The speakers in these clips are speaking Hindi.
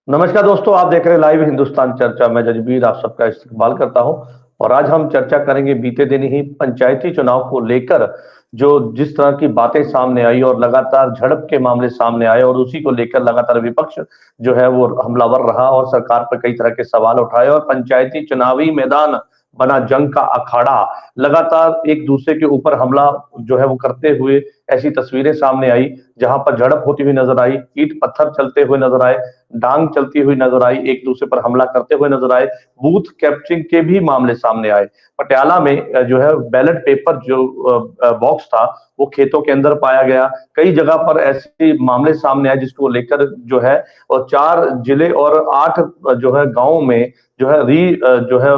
नमस्कार दोस्तों, आप देख रहे हैं लाइव हिंदुस्तान चर्चा। मैं जजबीर आप सबका इस्तकबाल करता हूं और आज हम चर्चा करेंगे बीते दिन ही पंचायती चुनाव को लेकर जो जिस तरह की बातें सामने आई और लगातार झड़प के मामले सामने आए और उसी को लेकर लगातार विपक्ष जो है वो हमलावर रहा और सरकार पर कई तरह के सवाल उठाए और पंचायती चुनावी मैदान बना जंग का अखाड़ा। लगातार एक दूसरे के ऊपर हमला जो है वो करते हुए ऐसी तस्वीरें सामने आई जहां पर झड़प होती हुई नजर आई, ईंट पत्थर चलते हुए नजर आए, डांग चलती हुई नजर आई, एक दूसरे पर हमला करते हुए नजर आए, बूथ कैप्चरिंग के भी मामले सामने आए। पटियाला में जो है बैलेट पेपर जो बॉक्स था वो खेतों के अंदर पाया गया। कई जगह पर ऐसे मामले सामने आए जिसको लेकर जो है और 4 जिले और 8 जो है गांवों में जो है जो है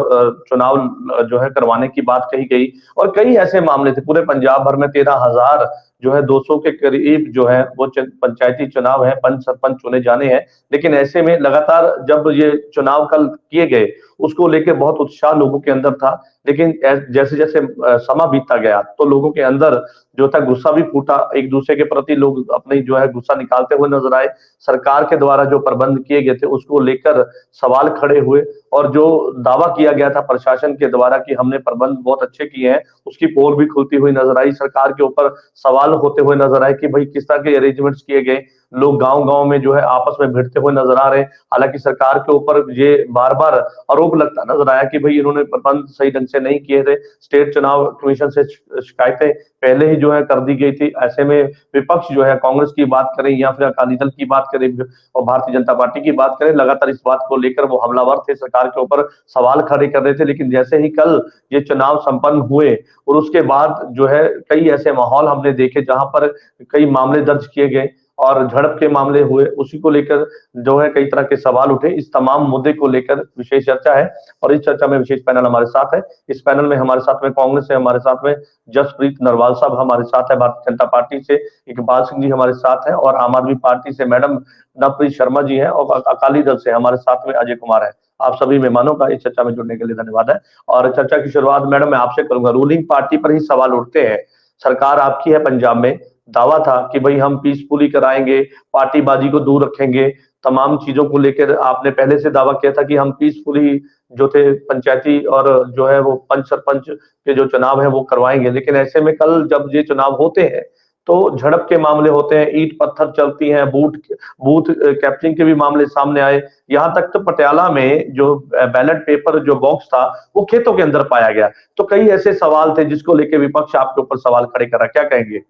चुनाव जो है करवाने की बात कही गई। और कई ऐसे मामले थे पूरे पंजाब भर में 13,000 जो है 200 के करीब जो है वो पंचायती चुनाव है, पंच सरपंच चुने जाने हैं। लेकिन ऐसे में लगातार जब ये चुनाव कल किए गए उसको लेके बहुत उत्साह लोगों के अंदर था। लेकिन जैसे जैसे समा बीतता गया तो लोगों के अंदर जो था गुस्सा भी फूटा, एक दूसरे के प्रति लोग अपनी जो है गुस्सा निकालते हुए नजर आए। सरकार के द्वारा जो प्रबंध किए गए थे उसको लेकर सवाल खड़े हुए और जो दावा किया गया था प्रशासन के द्वारा कि हमने प्रबंध बहुत अच्छे किए हैं, उसकी पोल भी खुलती हुई नजर आई। सरकार के ऊपर सवाल होते हुए नजर आए कि भाई किस तरह के अरेंजमेंट्स किए गए। लोग गांव-गांव में जो है आपस में भिड़ते हुए नजर आ रहे हैं। हालांकि सरकार के ऊपर ये बार-बार आरोप लगता नजर आया कि भाई इन्होंने प्रबंध सही ढंग से नहीं किए थे। स्टेट चुनाव कमीशन से शिकायतें पहले ही जो है कर दी गई थी। ऐसे में विपक्ष जो है कांग्रेस की बात करें या फिर अकाली दल की बात करें और भारतीय जनता पार्टी की बात करें, लगातार इस बात को लेकर वो हमलावर थे, सरकार के ऊपर सवाल खड़े कर रहे थे। लेकिन जैसे ही कल ये चुनाव संपन्न हुए और उसके बाद जो है कई ऐसे माहौल हमने देखे जहां पर कई मामले दर्ज किए गए और झड़प के मामले हुए, उसी को लेकर जो है कई तरह के सवाल उठे। इस तमाम मुद्दे को लेकर विशेष चर्चा है और इस चर्चा में विशेष पैनल हमारे साथ है। इस पैनल में हमारे साथ में कांग्रेस है, हमारे साथ में जसप्रीत नरवाल साहब हमारे साथ है, भारतीय जनता पार्टी से इकबाल सिंह जी हमारे साथ है और आम आदमी पार्टी से मैडम नवप्रीत शर्मा जी हैं और अकाली दल से हमारे साथ में अजय कुमार है। आप सभी मेहमानों का इस चर्चा में जुड़ने के लिए धन्यवाद है। और चर्चा की शुरुआत मैडम मैं आपसे करूंगा। रूलिंग पार्टी पर ही सवाल उठते हैं। सरकार आपकी है पंजाब में, दावा था कि भाई हम पीसफुली कराएंगे, पार्टीबाजी को दूर रखेंगे, तमाम चीजों को लेकर आपने पहले से दावा किया था कि हम पीसफुली जो थे पंचायती और जो है वो पंच सरपंच के जो चुनाव है वो करवाएंगे। लेकिन ऐसे में कल जब ये चुनाव होते हैं तो झड़प के मामले होते हैं, ईंट पत्थर चलती हैं, बूथ कैप्चरिंग के भी मामले सामने आए। यहाँ तक तो पटियाला में जो बैलेट पेपर जो बॉक्स था वो खेतों के अंदर पाया गया। तो कई ऐसे सवाल थे जिसको लेके विपक्ष आपके ऊपर सवाल खड़े कर रहा, क्या कहेंगे?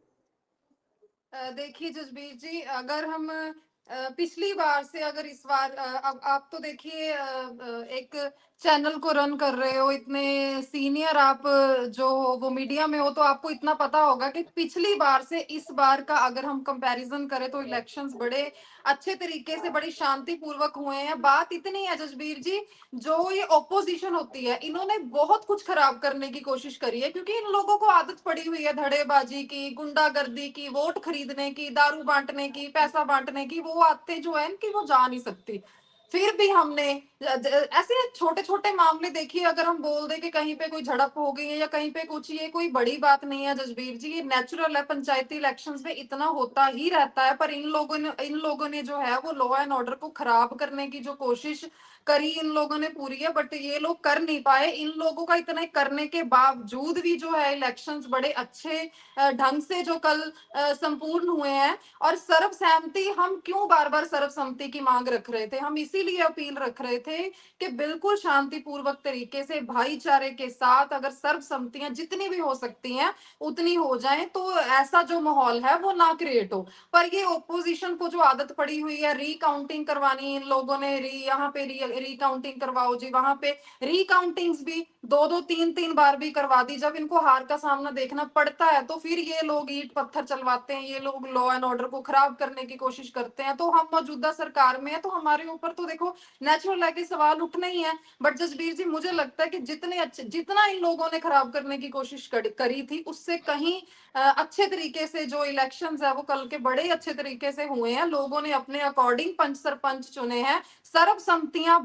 देखिए जसबीर जी, अगर हम पिछली बार से अगर इस बार अब आप तो देखिए एक चैनल को रन कर रहे हो, इतने सीनियर आप जो हो वो मीडिया में हो, तो आपको इतना पता होगा कि पिछली बार से इस बार का अगर हम कंपैरिजन करें तो इलेक्शंस बड़े अच्छे तरीके से बड़ी शांतिपूर्वक हुए हैं। बात इतनी है जसबीर जी, जो ये ऑपोजिशन होती है इन्होंने बहुत कुछ खराब करने की कोशिश करी है, क्योंकि इन लोगों को आदत पड़ी हुई है धड़ेबाजी की, गुंडागर्दी की, वोट खरीदने की, दारू बांटने की, पैसा बांटने की। वो आदतें जो है इनकी वो जा नहीं सकती। फिर भी हमने ऐसे छोटे छोटे मामले देखिए, अगर हम बोल दें कि कहीं पे कोई झड़प हो गई है या कहीं पे कुछ, ये कोई बड़ी बात नहीं है जसबीर जी, ये नेचुरल है। पंचायती इलेक्शंस में इतना होता ही रहता है। पर इन लोगों ने जो है वो लॉ एंड ऑर्डर को खराब करने की जो कोशिश करी इन लोगों ने पूरी है, बट ये लोग कर नहीं पाए। इन लोगों का इतना करने के बावजूद भी जो है इलेक्शंस बड़े अच्छे ढंग से जो कल संपूर्ण हुए हैं। और सर्वसहमति, हम क्यों बार बार सर्वसम्मति की मांग रख रहे थे? हम इसीलिए अपील रख रहे थे कि बिल्कुल शांतिपूर्वक तरीके से भाईचारे के साथ अगर सर्वसम्मतियां जितनी भी हो सकती हैं उतनी हो जाएं, तो ऐसा जो माहौल है वो ना क्रिएट हो। पर ये ओपोजिशन को जो आदत पड़ी हुई है रिकाउंटिंग करवानी, इन लोगों ने यहाँ पे रिकाउंटिंग करवाओ जी, वहां पे रिकाउंटिंग्स भी दो दो तीन तीन बार भी करवा दी। जब इनको हार का सामना देखना पड़ता है तो फिर ये लोग ईंट पत्थर चलवाते हैं, ये लोग लॉ एंड ऑर्डर को खराब करने की कोशिश करते हैं। तो हम मौजूदा सरकार में है तो हमारे ऊपर तो देखो नेचुरल है कि के सवाल उठने ही है। बट जसबीर जी, मुझे लगता है कि जितना इन लोगों ने खराब करने की कोशिश करी थी, उससे कहीं अच्छे तरीके से जो इलेक्शंस है वो कल के बड़े अच्छे तरीके से हुए हैं। लोगों ने अपने अकॉर्डिंग पंच सरपंच चुने हैं। सर्वसम्मतियां,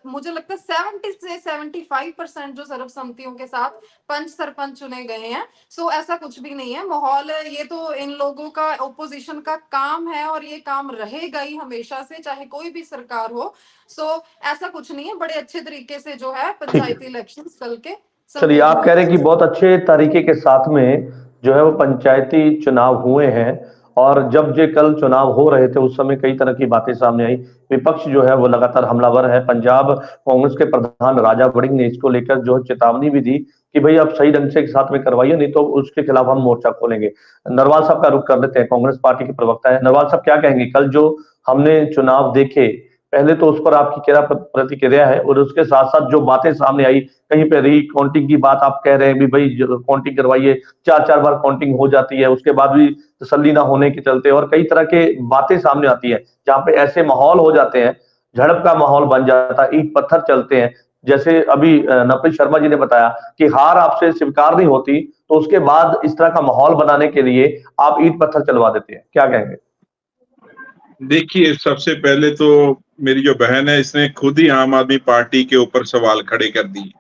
मुझे लगता है 70 से 75% जो सर्वसम्मतियों के साथ पंच सरपंच चुने गए हैं। सो ऐसा कुछ भी नहीं है, माहौल है ये तो इन लोगों का, ओपोजिशन का काम है और ये काम रहेगा ही हमेशा से, चाहे कोई भी सरकार हो। सो ऐसा कुछ नहीं है, बड़े अच्छे तरीके से जो है ठीक है, पंचायती इलेक्शंस कल के चलिए आप कह रहे हैं कि बहुत अच्छे तरीके के साथ में जो है वो पंचायती चुनाव हुए हैं। और जब जो कल चुनाव हो रहे थे उस समय कई तरह की बातें सामने आई। विपक्ष जो है वो लगातार हमलावर है। पंजाब कांग्रेस के प्रधान राजा वड़िंग ने इसको लेकर जो है चेतावनी भी दी कि भाई आप सही ढंग से एक साथ में करवाइए, नहीं तो उसके खिलाफ हम मोर्चा खोलेंगे। नरवाल साहब का रुख कर लेते हैं, कांग्रेस पार्टी के प्रवक्ता है। नरवाल साहब क्या कहेंगे, कल जो हमने चुनाव देखे, पहले तो उस पर आपकी क्या प्रतिक्रिया है, और उसके साथ साथ जो बातें सामने आई, कहीं पे री काउंटिंग की बात आप कह रहे हैं भी भाई काउंटिंग करवाइए, चार चार बार काउंटिंग हो जाती है, उसके बाद भी तसल्ली ना होने के चलते, और कई तरह के बातें सामने आती है जहां पे ऐसे माहौल हो जाते हैं, झड़प का माहौल बन जाता है, ईंट पत्थर चलते हैं। जैसे अभी नवप्रीत शर्मा जी ने बताया कि हार आपसे स्वीकार नहीं होती, तो उसके बाद इस तरह का माहौल बनाने के लिए आप ईंट पत्थर चलवा देते हैं, क्या कहेंगे? देखिए, सबसे पहले तो मेरी जो बहन है इसने खुद ही आम आदमी पार्टी के ऊपर सवाल खड़े कर दिए।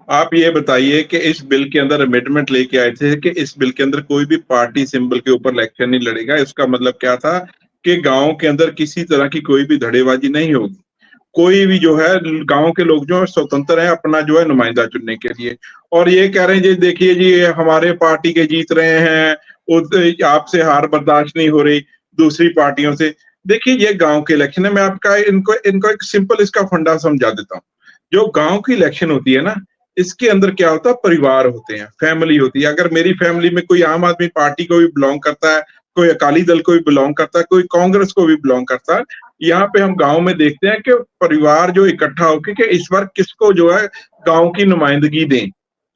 आप ये बताइए कि इस बिल के अंदर अमेंडमेंट लेके आए थे कि इस बिल के अंदर कोई भी पार्टी सिंबल के ऊपर इलेक्शन नहीं लड़ेगा। इसका मतलब क्या था कि गांव के अंदर किसी तरह की कोई भी धड़ेबाजी नहीं होगी। कोई भी जो है गांव के लोग जो है स्वतंत्र है अपना जो है नुमाइंदा चुनने के लिए। और ये कह रहे हैं जी देखिए जी हमारे पार्टी के जीत रहे हैं, आपसे हार बर्दाश्त नहीं हो रही दूसरी पार्टियों से। देखिए ये गांव के इलेक्शन है। मैं आपका इनको इनको एक सिंपल इसका फंडा समझा देता हूँ। जो गांव की इलेक्शन होती है ना, इसके अंदर क्या होता है, परिवार होते हैं, फैमिली होती है। अगर मेरी फैमिली में कोई आम आदमी पार्टी को भी बिलोंग करता है, कोई अकाली दल को भी बिलोंग करता है, कोई कांग्रेस को भी बिलोंग करता है, यहाँ पे हम गांव में देखते हैं कि परिवार जो इकट्ठा होकर के इस बार किसको जो है गांव की नुमाइंदगी दें,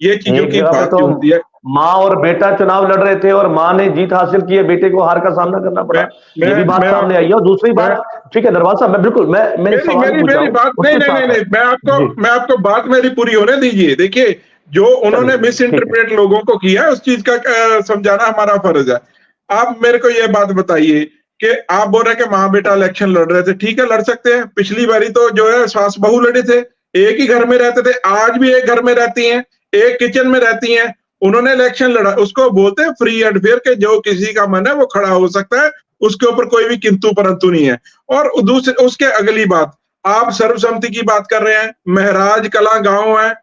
ये चीजों एक की जगह पे बात तो जो होती है। माँ और बेटा चुनाव लड़ रहे थे और माँ ने जीत हासिल की है, बेटे को हार का सामना करना पड़ा, मैं ये भी मैं बात मैं सामने आई है। और दूसरी मैं बात, ठीक है नरवाल साहब, मैं बिल्कुल मैं एक मेरी सवाल मेरी पूछा मेरी हूँ बात नहीं उसके नहीं नहीं साथ नहीं जी मैं आपको बात मेरी पूरी होने दीजिए। देखिए जो उन्होंने चलिए, मिस ठीक है। इंटरप्रेट लोगों को किया है उस चीज का समझाना हमारा फर्ज है। आप मेरे को ये बात बताइए कि आप बोल रहे हैं कि माँ बेटा इलेक्शन लड़ रहे थे, ठीक है लड़ सकते हैं। पिछली बारी तो जो है सास बहू लड़े थे, एक ही घर में रहते थे, आज भी एक घर में रहती हैं, एक किचन में रहती हैं, उन्होंने इलेक्शन लड़ा। उसको बोलते हैं फ्री एंड फेयर के जो किसी का मन है वो खड़ा हो सकता है, उसके ऊपर कोई भी किंतु परंतु नहीं है। और दूसरे उसके अगली बात, आप सर्वसम्मति की बात कर रहे हैं। महराज कला गांव है,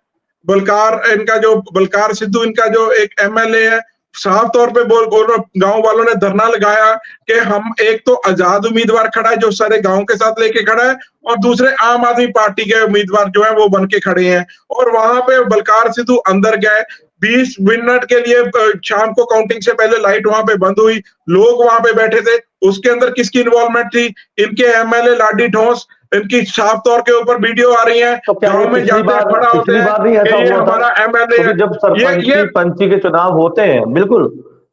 बलकार सिद्धू इनका जो एक एमएलए है, साफ तौर पे बोल गांव वालों ने धरना लगाया कि हम एक तो आजाद उम्मीदवार खड़ा है जो सारे गांव के साथ लेके खड़ा है, और दूसरे आम आदमी पार्टी के उम्मीदवार जो है वो बन के खड़े हैं। और वहां पे बलकार सिद्धू अंदर गए, 20 मिनट के लिए शाम को काउंटिंग से पहले लाइट वहां पे बंद हुई, लोग वहां पे बैठे थे, उसके अंदर किसकी इन्वॉल्वमेंट थी? इनके एमएलए लाडी ठोस, इनकी साफ तौर के ऊपर वीडियो आ रही है, तो क्या ये गांव में जाते हैं खड़ा होते पिछली हैं बार नहीं ऐसा कि ये हुआ था? हमारा एमएलए क्योंकि है। जब ये सरपंची पंची के चुनाव होते हैं, बिल्कुल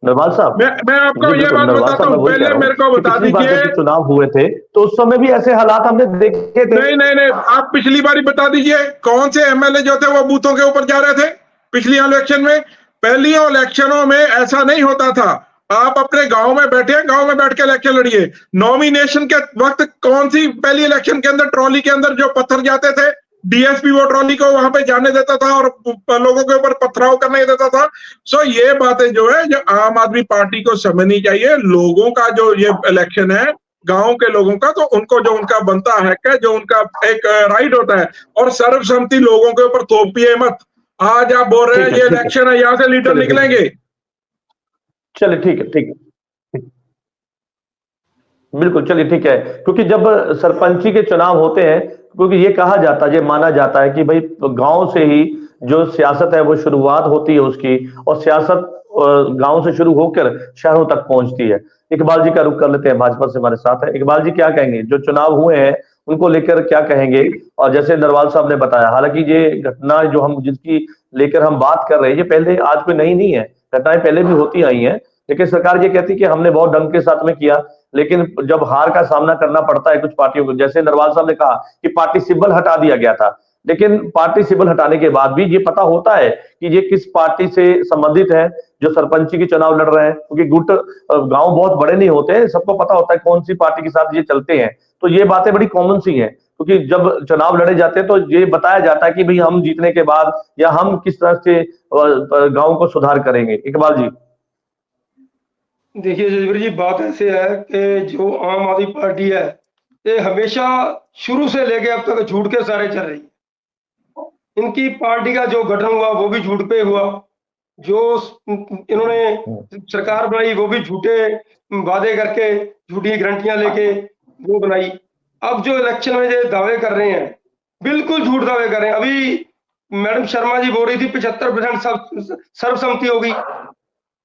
नरवाल साहब, मैं आपको जी ये बिल्कुल बात नरवाल बताता साहब, मैं हूँ, वही कह पहले रहा हूँ मेरे को कि बता पिछली बार दीजिए। जब चुनाव हुए थे तो उस समय भी ऐसे हालात हमने देखे थे। नहीं नहीं नहीं, आप पिछली बारी बता दीजिए कौन से एमएलए जो थे वो बूथों के ऊपर जा रहे थे पिछली इलेक्शन में? पहली इलेक्शनों में ऐसा नहीं होता था। आप अपने गांव में बैठे हैं, गांव में बैठ के इलेक्शन लड़िए। नॉमिनेशन के वक्त कौन सी पहली इलेक्शन के अंदर ट्रॉली के अंदर जो पत्थर जाते थे, डीएसपी वो ट्रॉली को वहां पे जाने देता था और लोगों के ऊपर पथराव करने देता था। सो ये बातें जो है जो आम आदमी पार्टी को समझनी चाहिए। लोगों का जो ये इलेक्शन है गांव के लोगों का, तो उनको जो उनका बनता है, जो उनका एक राइट होता है, और सर्वसम्मति लोगों के ऊपर थोपिए मत। आज आप बोल रहे ठीक हैं है, ये ठीक है, इलेक्शन है, यहाँ से लीडर चलिए, ठीक है, निकलेंगे। चलिए, ठीक है, ठीक है, बिल्कुल, चलिए ठीक है। क्योंकि जब सरपंची के चुनाव होते हैं, क्योंकि ये कहा जाता है, ये माना जाता है कि भाई गांव से ही जो सियासत है वो शुरुआत होती है उसकी, और सियासत गांव से शुरू होकर शहरों तक पहुंचती है। इकबाल जी का रुख कर लेते हैं, भाजपा से हमारे साथ है। इकबाल जी क्या कहेंगे, जो चुनाव हुए हैं उनको लेकर क्या कहेंगे? और जैसे नरवाल साहब ने बताया, हालांकि ये घटना जो हम जिसकी लेकर हम बात कर रहे हैं, ये पहले आज कोई नई नहीं है, घटनाएं पहले भी होती आई हैं, लेकिन सरकार ये कहती है कि हमने बहुत ढंग के साथ में किया, लेकिन जब हार का सामना करना पड़ता है कुछ पार्टियों को, जैसे नरवाल साहब ने कहा कि पार्टी सिंबल हटा दिया गया था, लेकिन पार्टी सिंबल हटाने के बाद भी ये पता होता है कि ये किस पार्टी से संबंधित है जो सरपंची के चुनाव लड़ रहे हैं, क्योंकि गुट गांव बहुत बड़े नहीं होते, सबको पता होता है कौन सी पार्टी के साथ ये चलते हैं। तो ये बातें बड़ी कॉमन सी हैं, क्योंकि जब चुनाव लड़े जाते हैं तो ये बताया जाता है कि भाई हम जीतने के बाद या हम किस तरह से गांव को सुधार करेंगे। इकबाल जी। देखिए जजवीर जी, बात ऐसे है कि जो आम आदमी पार्टी है ये हमेशा शुरू से लेके अब तक झूठ के सारे चल रही है। इनकी पार्टी का जो गठन हुआ वो भी झूठ पे हुआ, जो इन्होंने सरकार बनाई वो भी झूठे वादे करके, झूठी गारंटियां लेके वो बनाई। अब जो इलेक्शन में ये दावे कर रहे हैं बिल्कुल झूठ दावे कर रहे हैं। अभी मैडम शर्मा जी बोल रही थी 75% सर्वसम्मति होगी,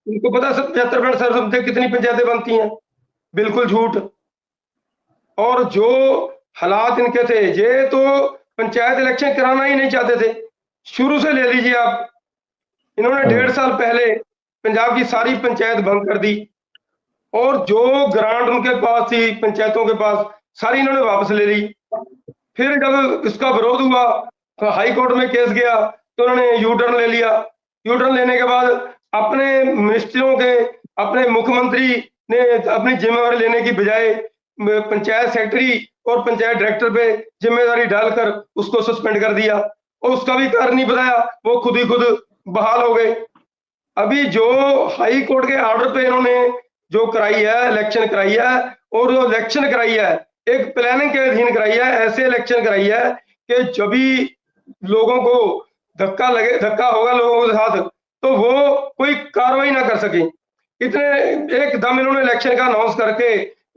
उनको पता 75% सर्वसम्मति कितनी पंचायतें बनती हैं? बिल्कुल झूठ। और जो हालात इनके थे, ये तो पंचायत इलेक्शन कराना ही नहीं चाहते थे शुरू से। ले लीजिए आप, इन्होंने 1.5 साल पहले पंजाब की सारी पंचायत बंद कर दी और जो ग्रांट उनके पास थी पंचायतों के पास सारी इन्होंने वापस ले ली। फिर जब इसका विरोध हुआ तो हाई कोर्ट में केस गया तो उन्होंने यू टर्न ले लिया। यू टर्न लेने के बाद अपने मिनिस्टरों के, अपने मुख्यमंत्री ने अपनी जिम्मेवारी लेने की बजाय पंचायत सेक्रेटरी और पंचायत डायरेक्टर पे जिम्मेदारी डालकर उसको सस्पेंड कर दिया और उसका भी कारण नहीं बताया, वो खुद ही खुद बहाल हो गए। अभी जो हाई कोर्ट के ऑर्डर पे इन्होंने जो कराई है, इलेक्शन कराई है, और जो इलेक्शन कराई है एक प्लानिंग के अधीन कराई है, ऐसे इलेक्शन कराई है कि जब भी लोगों को धक्का होगा लोगों के साथ तो वो कोई कार्रवाई ना कर सके। इतने एकदम इन्होंने इलेक्शन का अनाउंस करके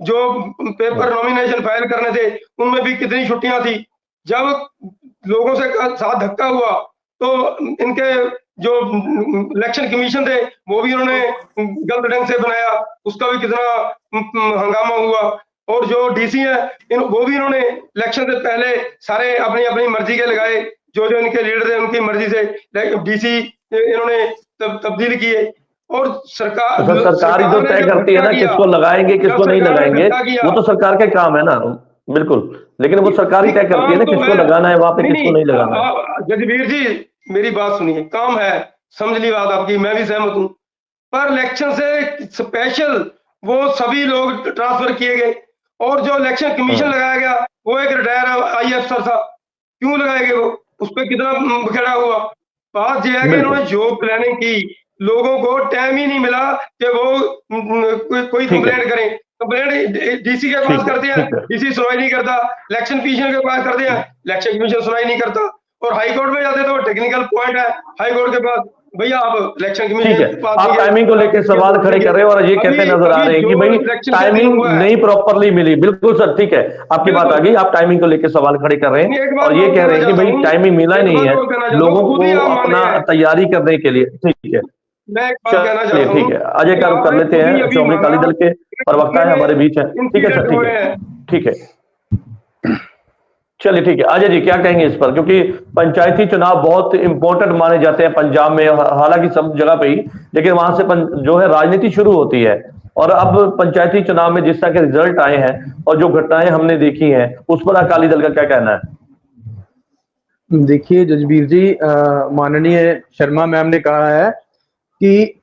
जो पेपर नॉमिनेशन फाइल करने थे उनमें भी कितनी छुट्टियां थी। जब लोगों से साथ धक्का हुआ तो इनके जो इलेक्शन कमीशन थे वो भी उन्होंने गलत ढंग से बनाया, उसका भी कितना हंगामा हुआ। और जो डीसी है वो भी इन्होंने इलेक्शन से पहले सारे अपनी अपनी मर्जी के लगाए, जो जो इनके लीडर थे उनकी मर्जी से डीसी इन्होंने तब्दील किए। और सरकार ही तो तय करती है ना किसको लगाएंगे किसको नहीं लगाएंगे, वो तो सरकार के काम है ना। बिल्कुल, लेकिन वो सरकार ही तय करती है ना किसको लगाना है वहां पे, किसको नहीं लगाना है। जगबीर जी मेरी बात सुनिए, काम है, समझ ली बात आपकी, मैं भी सहमत हूँ, पर इलेक्शन से स्पेशल वो सभी लोग ट्रांसफर किए गए और जो इलेक्शन कमीशन लगाया गया वो एक रिटायर आई अफसर था, क्यों लगाए गए वो, उस पर कितना बखेड़ा हुआ। बात यह है कि इन्होंने जो प्लानिंग की लोगों को टाइम ही नहीं मिला कि वो कोई कंप्लेंट करें। कंप्लेंट डीसी के पास करते हैं, डीसी सुनवाई नहीं करता, इलेक्शन कमीशन के पास करते हैं, इलेक्शन कमीशन सुनवाई नहीं करता, और हाई कोर्ट में जाते तो टेक्निकल पॉइंट है हाई कोर्ट के पास, भैया आप इलेक्शन कमीशन आप टाइमिंग को लेकर सवाल खड़े कर रहे हैं और ये कहते नजर आ रहे हैं कि भाई टाइमिंग नहीं प्रॉपरली मिली। बिल्कुल सर, ठीक है, आपकी बात आ गई, आप टाइमिंग को लेकर सवाल खड़े कर रहे हैं और ये कह रहे हैं कि भाई टाइमिंग मिला ही नहीं है लोगों को अपना तैयारी करने के लिए। ठीक है, चलिए ठीक है, अजय का रुख कर लेते हैं, श्रोमणी अकाली दल के प्रवक्ता है हमारे बीच है। ठीक है सर, ठीक है, ठीक है, चलिए ठीक है। अजय जी क्या कहेंगे इस पर, क्योंकि पंचायती चुनाव बहुत इंपॉर्टेंट माने जाते हैं पंजाब में, हालांकि सब जगह पे ही, लेकिन वहां से जो है राजनीति शुरू होती है। और अब पंचायती चुनाव में जिस तरह के रिजल्ट आए हैं और जो घटनाएं हमने देखी हैं उस पर अकाली दल का क्या कहना है? देखिए जजबीर जी, माननीय शर्मा मैम ने कहा है कि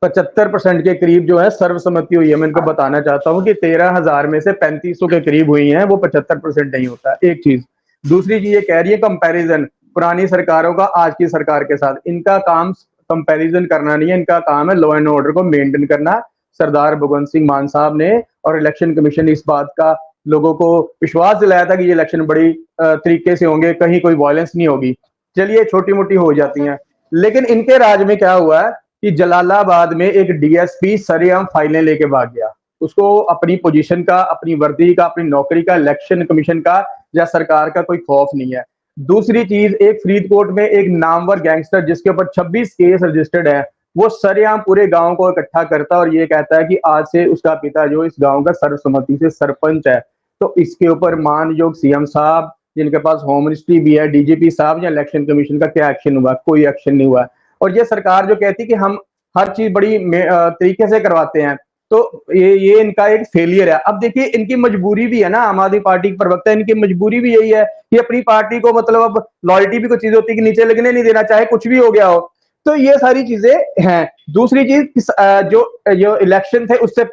75% के करीब जो है सर्वसम्मति हुई है। मैं इनको बताना चाहता हूं कि 13,000 में से 3500 के करीब हुई हैं, वो 75% नहीं होता। एक चीज, दूसरी चीज ये कह रही है कंपैरिजन पुरानी सरकारों का आज की सरकार के साथ, इनका काम कंपैरिजन करना नहीं है, इनका काम है लॉ एंड ऑर्डर को मेंटेन करना। सरदार भगवंत सिंह मान साहब ने और इलेक्शन कमीशन ने इस बात का लोगों को विश्वास दिलाया था कि ये इलेक्शन बड़ी तरीके से होंगे, कहीं कोई वायलेंस नहीं होगी। चलिए छोटी मोटी हो जाती हैं, लेकिन इनके राज में क्या हुआ है कि जलालाबाद में एक डीएसपी सरेआम फाइलें लेके भाग गया। उसको अपनी पोजीशन का, अपनी वर्दी का, अपनी नौकरी का, इलेक्शन कमीशन का या सरकार का कोई खौफ नहीं है। दूसरी चीज, एक फरीदकोट में एक नामवर गैंगस्टर जिसके ऊपर 26 केस रजिस्टर्ड है, वो सरेआम पूरे गांव को इकट्ठा करता और ये कहता है कि आज से उसका पिता जो इस गांव का सर्वसम्मति से सरपंच है। तो इसके ऊपर मानयोग सीएम साहब, जिनके पास होम मिनिस्ट्री भी है, डीजीपी साहब या इलेक्शन कमीशन का क्या एक्शन हुआ? कोई एक्शन नहीं हुआ। और ये सरकार जो कहती कि हम हर चीज बड़ी तरीके से करवाते हैं। तो ये इनका एक फेलियर है। अब देखिए इनकी मजबूरी भी है ना, आम आदमी पार्टी के प्रवक्ता, इनकी मजबूरी भी यही है कि अपनी पार्टी को मतलब अब लॉयल्टी भी कुछ चीज होती है कि नीचे लगने नहीं देना, चाहे कुछ भी हो गया हो। तो ये सारी चीजें हैं। दूसरी चीज जो इलेक्शन थे उससे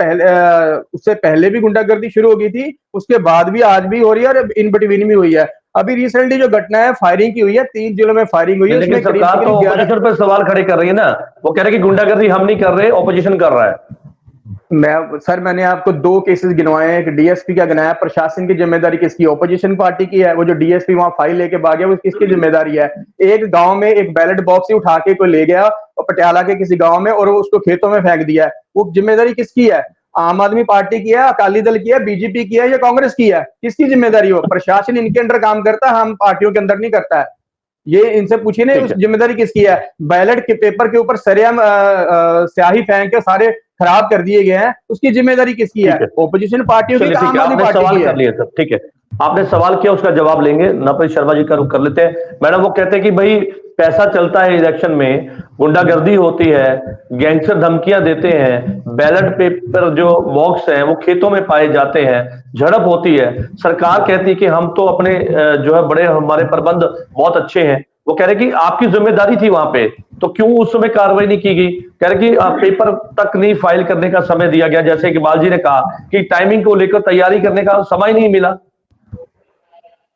पहले भी गुंडागर्दी शुरू हो गई थी, उसके बाद भी आज भी हो रही है और इन बिटवीन भी हुई है। अभी रिसेंटली जो घटना है, फायरिंग की हुई है, 3 जिलों में फायरिंग हुई है, लेकिन उसमें करीब सरकार तो 11 ऑपोजिशन पर सवाल खड़े कर रही है ना, वो कह रहे कि गुंडागर्दी हम नहीं कर रहे, ऑपोजिशन कर रहा है। मैंने आपको 2 केसेस गिनवाए हैं। एक डीएसपी का गिनाया, प्रशासन की जिम्मेदारी किसकी? ओपोजिशन पार्टी की है। वो जो डीएसपी वहां फाइल लेके भाग गया, वो किसकी जिम्मेदारी है? एक गांव में एक बैलेट बॉक्स ही उठा के कोई ले गया और पटियाला के किसी गांव में, और उसको खेतों में फेंक दिया है। वो जिम्मेदारी किसकी है? आम आदमी पार्टी की है, अकाली दल की है, बीजेपी की है या कांग्रेस की है? किसकी जिम्मेदारी हो? प्रशासन इनके अंडर काम करता है, हम पार्टियों के अंदर नहीं करता है। ये इनसे पूछिए ना, उस जिम्मेदारी किसकी है? बैलेट के पेपर के ऊपर सरेआम स्याही फेंक के सारे खराब कर दिए गए हैं, उसकी जिम्मेदारी किसकी है? ओपोजिशन पार्टियों की, आम आदमी पार्टी सवाल की कर है। लिए सर, ठीक है, आपने सवाल किया, उसका जवाब लेंगे। नवप्रीत शर्मा जी का रुख कर लेते हैं। मैडम, वो कहते हैं कि भाई पैसा चलता है इलेक्शन में, गुंडागर्दी होती है, गैंगस्टर धमकियां देते हैं, बैलेट पेपर जो बॉक्स हैं वो खेतों में पाए जाते हैं, झड़प होती है, सरकार कहती है कि हम तो अपने जो है बड़े हमारे प्रबंध बहुत अच्छे हैं। वो कह रहे कि आपकी जिम्मेदारी थी वहां पे, तो क्यों उस समय कार्रवाई नहीं की गई? कह रहे कि पेपर तक नहीं फाइल करने का समय दिया गया, जैसे इकबाल जी ने कहा कि टाइमिंग को लेकर तैयारी करने का समय नहीं मिला।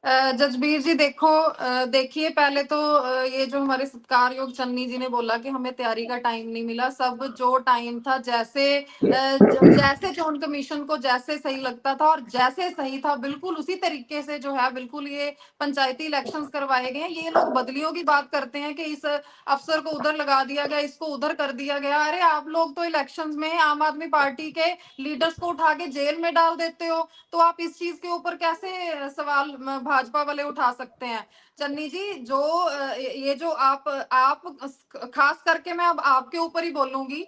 जजबीर जी देखिए पहले तो ये जो हमारे सत्कारयोग चन्नी जी ने बोला कि हमें तैयारी का टाइम नहीं मिला। सब जो टाइम था जैसे चुनाव कमीशन को जैसे सही लगता था और जैसे सही था बिल्कुल उसी तरीके से जो है बिल्कुल ये पंचायती इलेक्शंस करवाए गए हैं। ये लोग बदलियों की बात करते हैं कि इस अफसर को उधर लगा दिया गया, इसको उधर कर दिया गया। अरे आप लोग तो इलेक्शंस में आम आदमी पार्टी के लीडर्स को उठा के जेल में डाल देते हो, तो आप इस चीज के ऊपर कैसे सवाल भाजपा वाले उठा सकते हैं? चन्नी जी, ये जो आप खास करके मैं अब आपके ऊपर ही बोलूंगी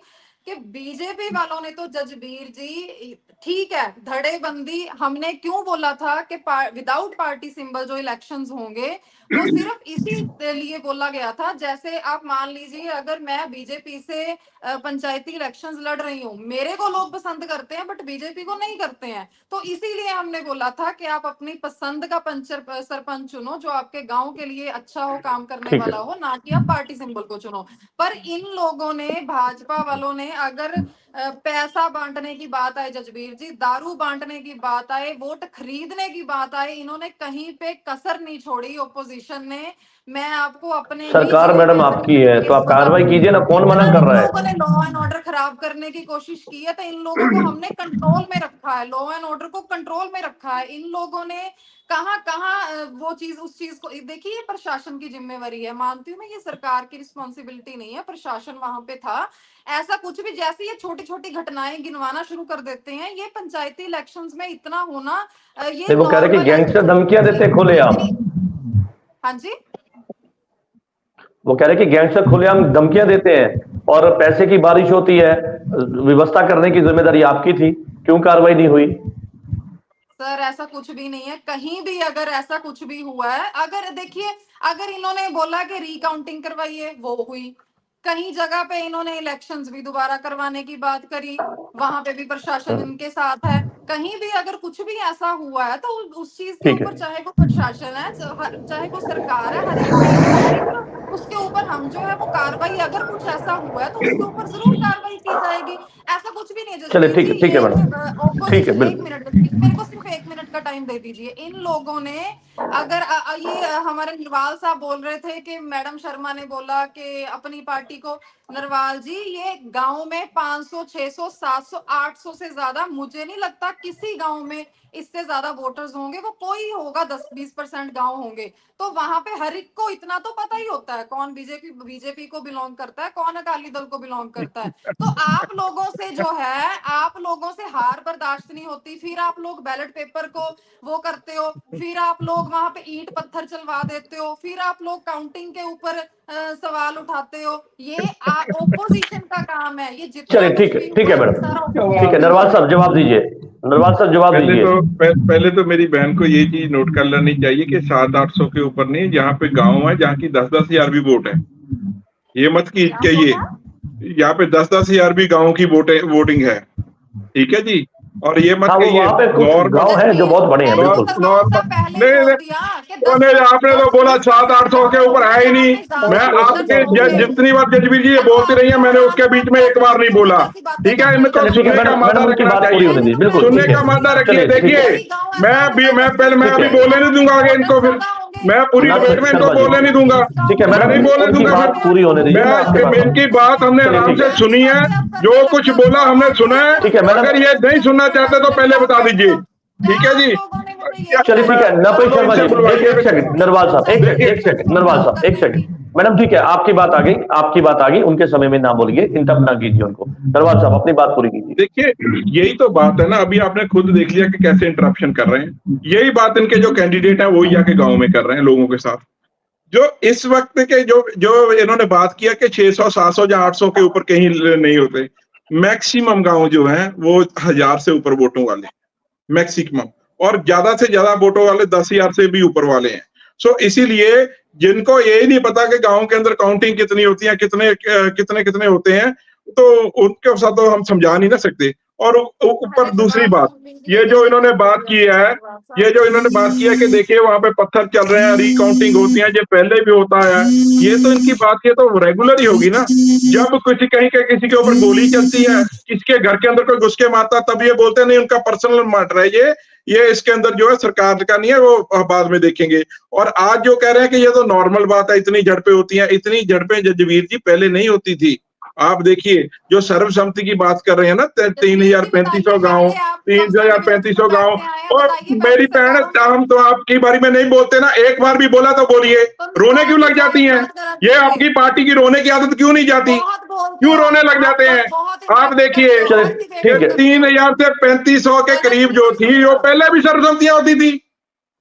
कि बीजेपी वालों ने तो जजबीर जी ठीक है, धड़ेबंदी हमने क्यों बोला था कि विदाउट पार्टी सिंबल जो इलेक्शंस होंगे वो सिर्फ इसी लिए बोला गया था। जैसे आप मान लीजिए अगर मैं बीजेपी से पंचायती इलेक्शंस लड़ रही हूँ, मेरे को लोग पसंद करते हैं बट बीजेपी को नहीं करते हैं, तो इसीलिए हमने बोला था कि आप अपनी पसंद का सरपंच चुनो जो आपके गांव के लिए अच्छा हो, काम करने वाला हो, ना कि आप पार्टी सिंबल को चुनो। पर इन लोगों ने, भाजपा वालों ने, अगर पैसा बांटने की बात आए जजबीर जी, दारू बांटने की बात आए, वोट खरीदने की बात आए, इन्होंने कहीं पे कसर नहीं छोड़ी ओपोजिशन ने। मैं आपको अपने सरकार मैडम आपकी है तो आप कार्रवाई कीजिए ना, कौन मना कर रहा है? लोगों ने लॉ एंड ऑर्डर खराब करने की कोशिश की है, तो इन लोगों को हमने कंट्रोल में रखा है, लॉ एंड ऑर्डर को कंट्रोल में रखा है। इन लोगों ने कहां कहां वो चीज, उस चीज को देखिए, प्रशासन की जिम्मेवारी है, मानती हूँ मैं, ये सरकार की रिस्पॉन्सिबिलिटी नहीं है, प्रशासन वहां पे था। ऐसा कुछ भी, जैसे ये छोटी छोटी घटनाएं गिनवाना शुरू कर देते हैं, ये पंचायती इलेक्शंस में इतना होना ये वो कह रहे कि गैंगस्टर धमकियां देते खुलेआम। हाँ जी, वो कह रहे कि गैंगस्टर खुलेआम धमकियां देते हैं और पैसे की बारिश होती है, व्यवस्था करने की जिम्मेदारी आपकी थी, क्यों कार्रवाई नहीं हुई? सर ऐसा कुछ भी नहीं है कहीं भी। अगर ऐसा कुछ भी हुआ है, अगर देखिए, अगर इन्होंने बोला कि रिकाउंटिंग करवाइए, वो हुई। कहीं जगह पे इन्होंने इलेक्शंस भी दोबारा करवाने की बात करी, वहां पे भी प्रशासन इनके साथ है। कहीं भी अगर कुछ भी ऐसा हुआ है तो उस चीज के ऊपर, चाहे वो प्रशासन है चाहे वो सरकार है, हर एक उसके ऊपर हम जो है वो कार्रवाई, अगर कुछ ऐसा हुआ है तो उसके ऊपर जरूर कार्रवाई की जाएगी। ऐसा कुछ भी नहीं है। चलिए ठीक है मैडम, ठीक है, एक मिनट, मेरे को सिर्फ 1 मिनट का टाइम दे दीजिए। इन लोगों ने अगर ये हमारे नरवाल साहब बोल रहे थे कि मैडम शर्मा ने बोला कि अपनी पार्टी को, नरवाल जी ये गांव में 500, 600, 700, 800 से ज्यादा मुझे नहीं लगता किसी गांव में इससे ज्यादा वोटर्स होंगे। वो कोई होगा 10-20% गांव होंगे, तो वहां पे हर एक को इतना तो पता ही होता है कौन बीजेपी को बिलोंग करता है, कौन अकाली दल को बिलोंग करता है। तो आप लोगों से जो है, आप लोगों से हार बर्दाश्त नहीं होती, फिर आप लोग बैलेट पेपर को वो करते हो, फिर आप लोग वहां पे ईंट पत्थर चलवा देते हो, फिर आप लोग काउंटिंग के ऊपर सवाल उठाते हो। ये ओपोजिशन का काम है। ये जितना चलिए ठीक है मैडम, ठीक है। नरवाल साहब जवाब दीजिए, नरवाल साहब जवाब दीजिए। पहले तो मेरी बहन को ये चीज नोट कर लेनी चाहिए कि 700-800 के ऊपर नहीं, जहाँ पे गांव है जहाँ की 10-10 हजार भी वोट है, ये मत की कहिए, यहाँ पे 10-10 हजार भी गाँव की वोटिंग है, ठीक है जी। और ये मत हाँ, वो कहिए वहाँ पे कुछ गांव हैं जो बहुत बड़े हैं, बिल्कुल। नहीं, आपने तो बोला 700-800 के ऊपर है ही नहीं। मैं आपके जितनी बार जजबीर जी ये बोलती रही है, मैंने उसके बीच में एक बार नहीं बोला, ठीक है। इनको चलिए, ठीक है, सुनने का मैडम, मादा मैडम उनकी रखना बात पूरी होने चाहिए, दीजिए, बिल्कुल, सुनने ठीक है। का मादा रखिए। चलिए, ठीक है। देखिए, मैं अभी बोलने नहीं दूंगा आगे इनको, फिर मैं पूरी ना, डिबेट में इनको शर्मा जी। बोलने नहीं दूंगा, ठीक है, मैं मैडम, नहीं बोलने उनकी दूंगा। बात पूरी होने दीजिए, मैं आपके पास इनकी बात हमने चलिए, आराम ठीक से है। सुनी है, जो कुछ बोला हमने सुना है। ठीक है, मैडम। अगर ये नहीं सुनना चाहते तो पहले बता दीजिए, ठीक है जी। चलिए, ठीक है, नपई शर्मा जी, बुलवाइए। एक सेकंड, नरवाल साहब, एक सेकंड, नरवाल साहब, एक सेकंड। मैडम, ठीक है, आपकी बात आ गई, उनके समय में ना बोलिए, इंटरप्ट ना कीजिए उनको। नरवाल साहब, अपनी बात पूरी कीजिए। देखिए, यही तो बात है ना, अभी आपने खुद देख लिया कि कैसे इंटरप्शन कर रहे हैं। यही बात इनके जो कैंडिडेट है वही जाके गाँव में कर रहे हैं लोगों के साथ। जो इस वक्त के जो इन्होंने बात किया कि 600, 700 या 800 के ऊपर कहीं नहीं होते, मैक्सिमम गांव जो हैं वो 1000 से ऊपर वोटों वाले, मैक्सिमम, और ज्यादा से ज्यादा वोटों वाले 10,000 से भी ऊपर वाले हैं। सो इसीलिए जिनको यही नहीं पता कि गांव के अंदर काउंटिंग कितनी होती है, कितने होते हैं, तो उनके साथ तो हम समझा नहीं ना सकते। और ऊपर दूसरी बात, ये जो इन्होंने बात की है कि देखिए वहां पे पत्थर चल रहे हैं, रिकाउंटिंग होती है, ये पहले भी होता है, ये तो इनकी बात, ये तो रेगुलर ही होगी ना। जब कहीं के किसी के ऊपर गोली चलती है, किसके घर के अंदर कोई घुस के मारता, तब ये बोलते हैं नहीं उनका पर्सनल मैटर है, ये इसके अंदर जो है सरकार का नहीं है, वो बाद में देखेंगे। और आज जो कह रहे हैं कि ये तो नॉर्मल बात है, इतनी झड़पें होती हैं, इतनी झड़पें जजवीर जी पहले नहीं होती थी। आप देखिए, जो सर्वसम्मति की बात कर रहे हैं ना, 3,3500 गाँव, 3,3500 गाँव, और मेरी बहन, हम तो आपकी बारी में नहीं बोलते ना, एक बार भी बोला तो बोलिए, रोने क्यों लग जाती हैं? ये आपकी पार्टी की रोने की आदत क्यों नहीं जाती? क्यों रोने लग जाते हैं? आप देखिए, ठीक है। 3,000 से 3,500 के करीब जो थी, वो पहले भी सर्वसम्मतियां होती थी,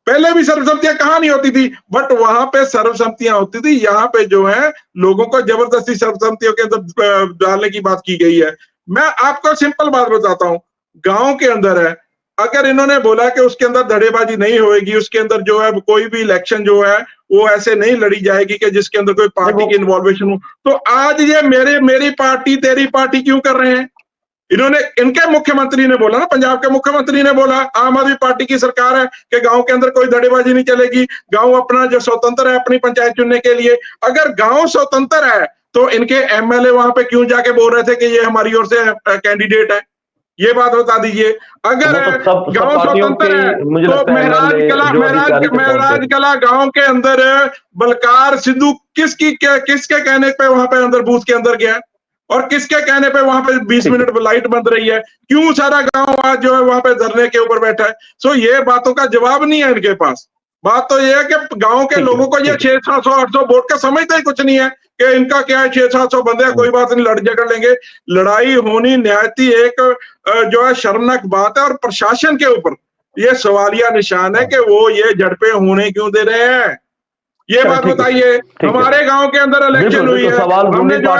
पहले भी सर्वसम्मतियां कहाँ नहीं होती थी, बट वहां पे सर्वसम्मतियां होती थी। यहाँ पे जो है लोगों को जबरदस्ती सर्वसम्मतियों के अंदर डालने की बात की गई है। मैं आपको सिंपल बात बताता हूँ, गांव के अंदर है, अगर इन्होंने बोला कि उसके अंदर धड़ेबाजी नहीं होगी, उसके अंदर जो है कोई भी इलेक्शन जो है वो ऐसे नहीं लड़ी जाएगी कि जिसके अंदर कोई पार्टी की इन्वॉल्वेशन हो, तो आज ये मेरी पार्टी तेरी पार्टी क्यों कर रहे हैं? इनके मुख्यमंत्री ने बोला ना, पंजाब के मुख्यमंत्री ने बोला, आम आदमी पार्टी की सरकार है, कि गांव के अंदर कोई धड़ेबाजी नहीं चलेगी, गांव अपना जो स्वतंत्र है अपनी पंचायत चुनने के लिए। अगर गांव स्वतंत्र है तो इनके एमएलए वहां पे क्यों जाके बोल रहे थे कि ये हमारी ओर से कैंडिडेट है? ये बात बता दीजिए। अगर गांव स्वतंत्र है तो महराज कला गांव के अंदर बलकार सिद्धू किसके कहने पे वहां पे अंदर बूथ के अंदर गया, और किसके कहने पे वहां पे 20 मिनट लाइट बंद रही है? क्यों सारा गांव आज जो है वहां पे धरने के ऊपर बैठा है? सो ये बातों का जवाब नहीं है इनके पास। बात तो ये है कि गांव के लोगों को ये 600-700 वोट का समझते ही कुछ नहीं है कि इनका क्या है, 600-700 बंदे, कोई बात नहीं, लड़ झगड़ लेंगे। लड़ाई होनी निहायती एक जो है शर्मनाक बात है, और प्रशासन के ऊपर ये सवालिया निशान है कि वो ये झड़पें होने क्यों दे रहे हैं। ये बात बताइए, हमारे गांव के अंदर इलेक्शन हुई है, सवाल हमने जो है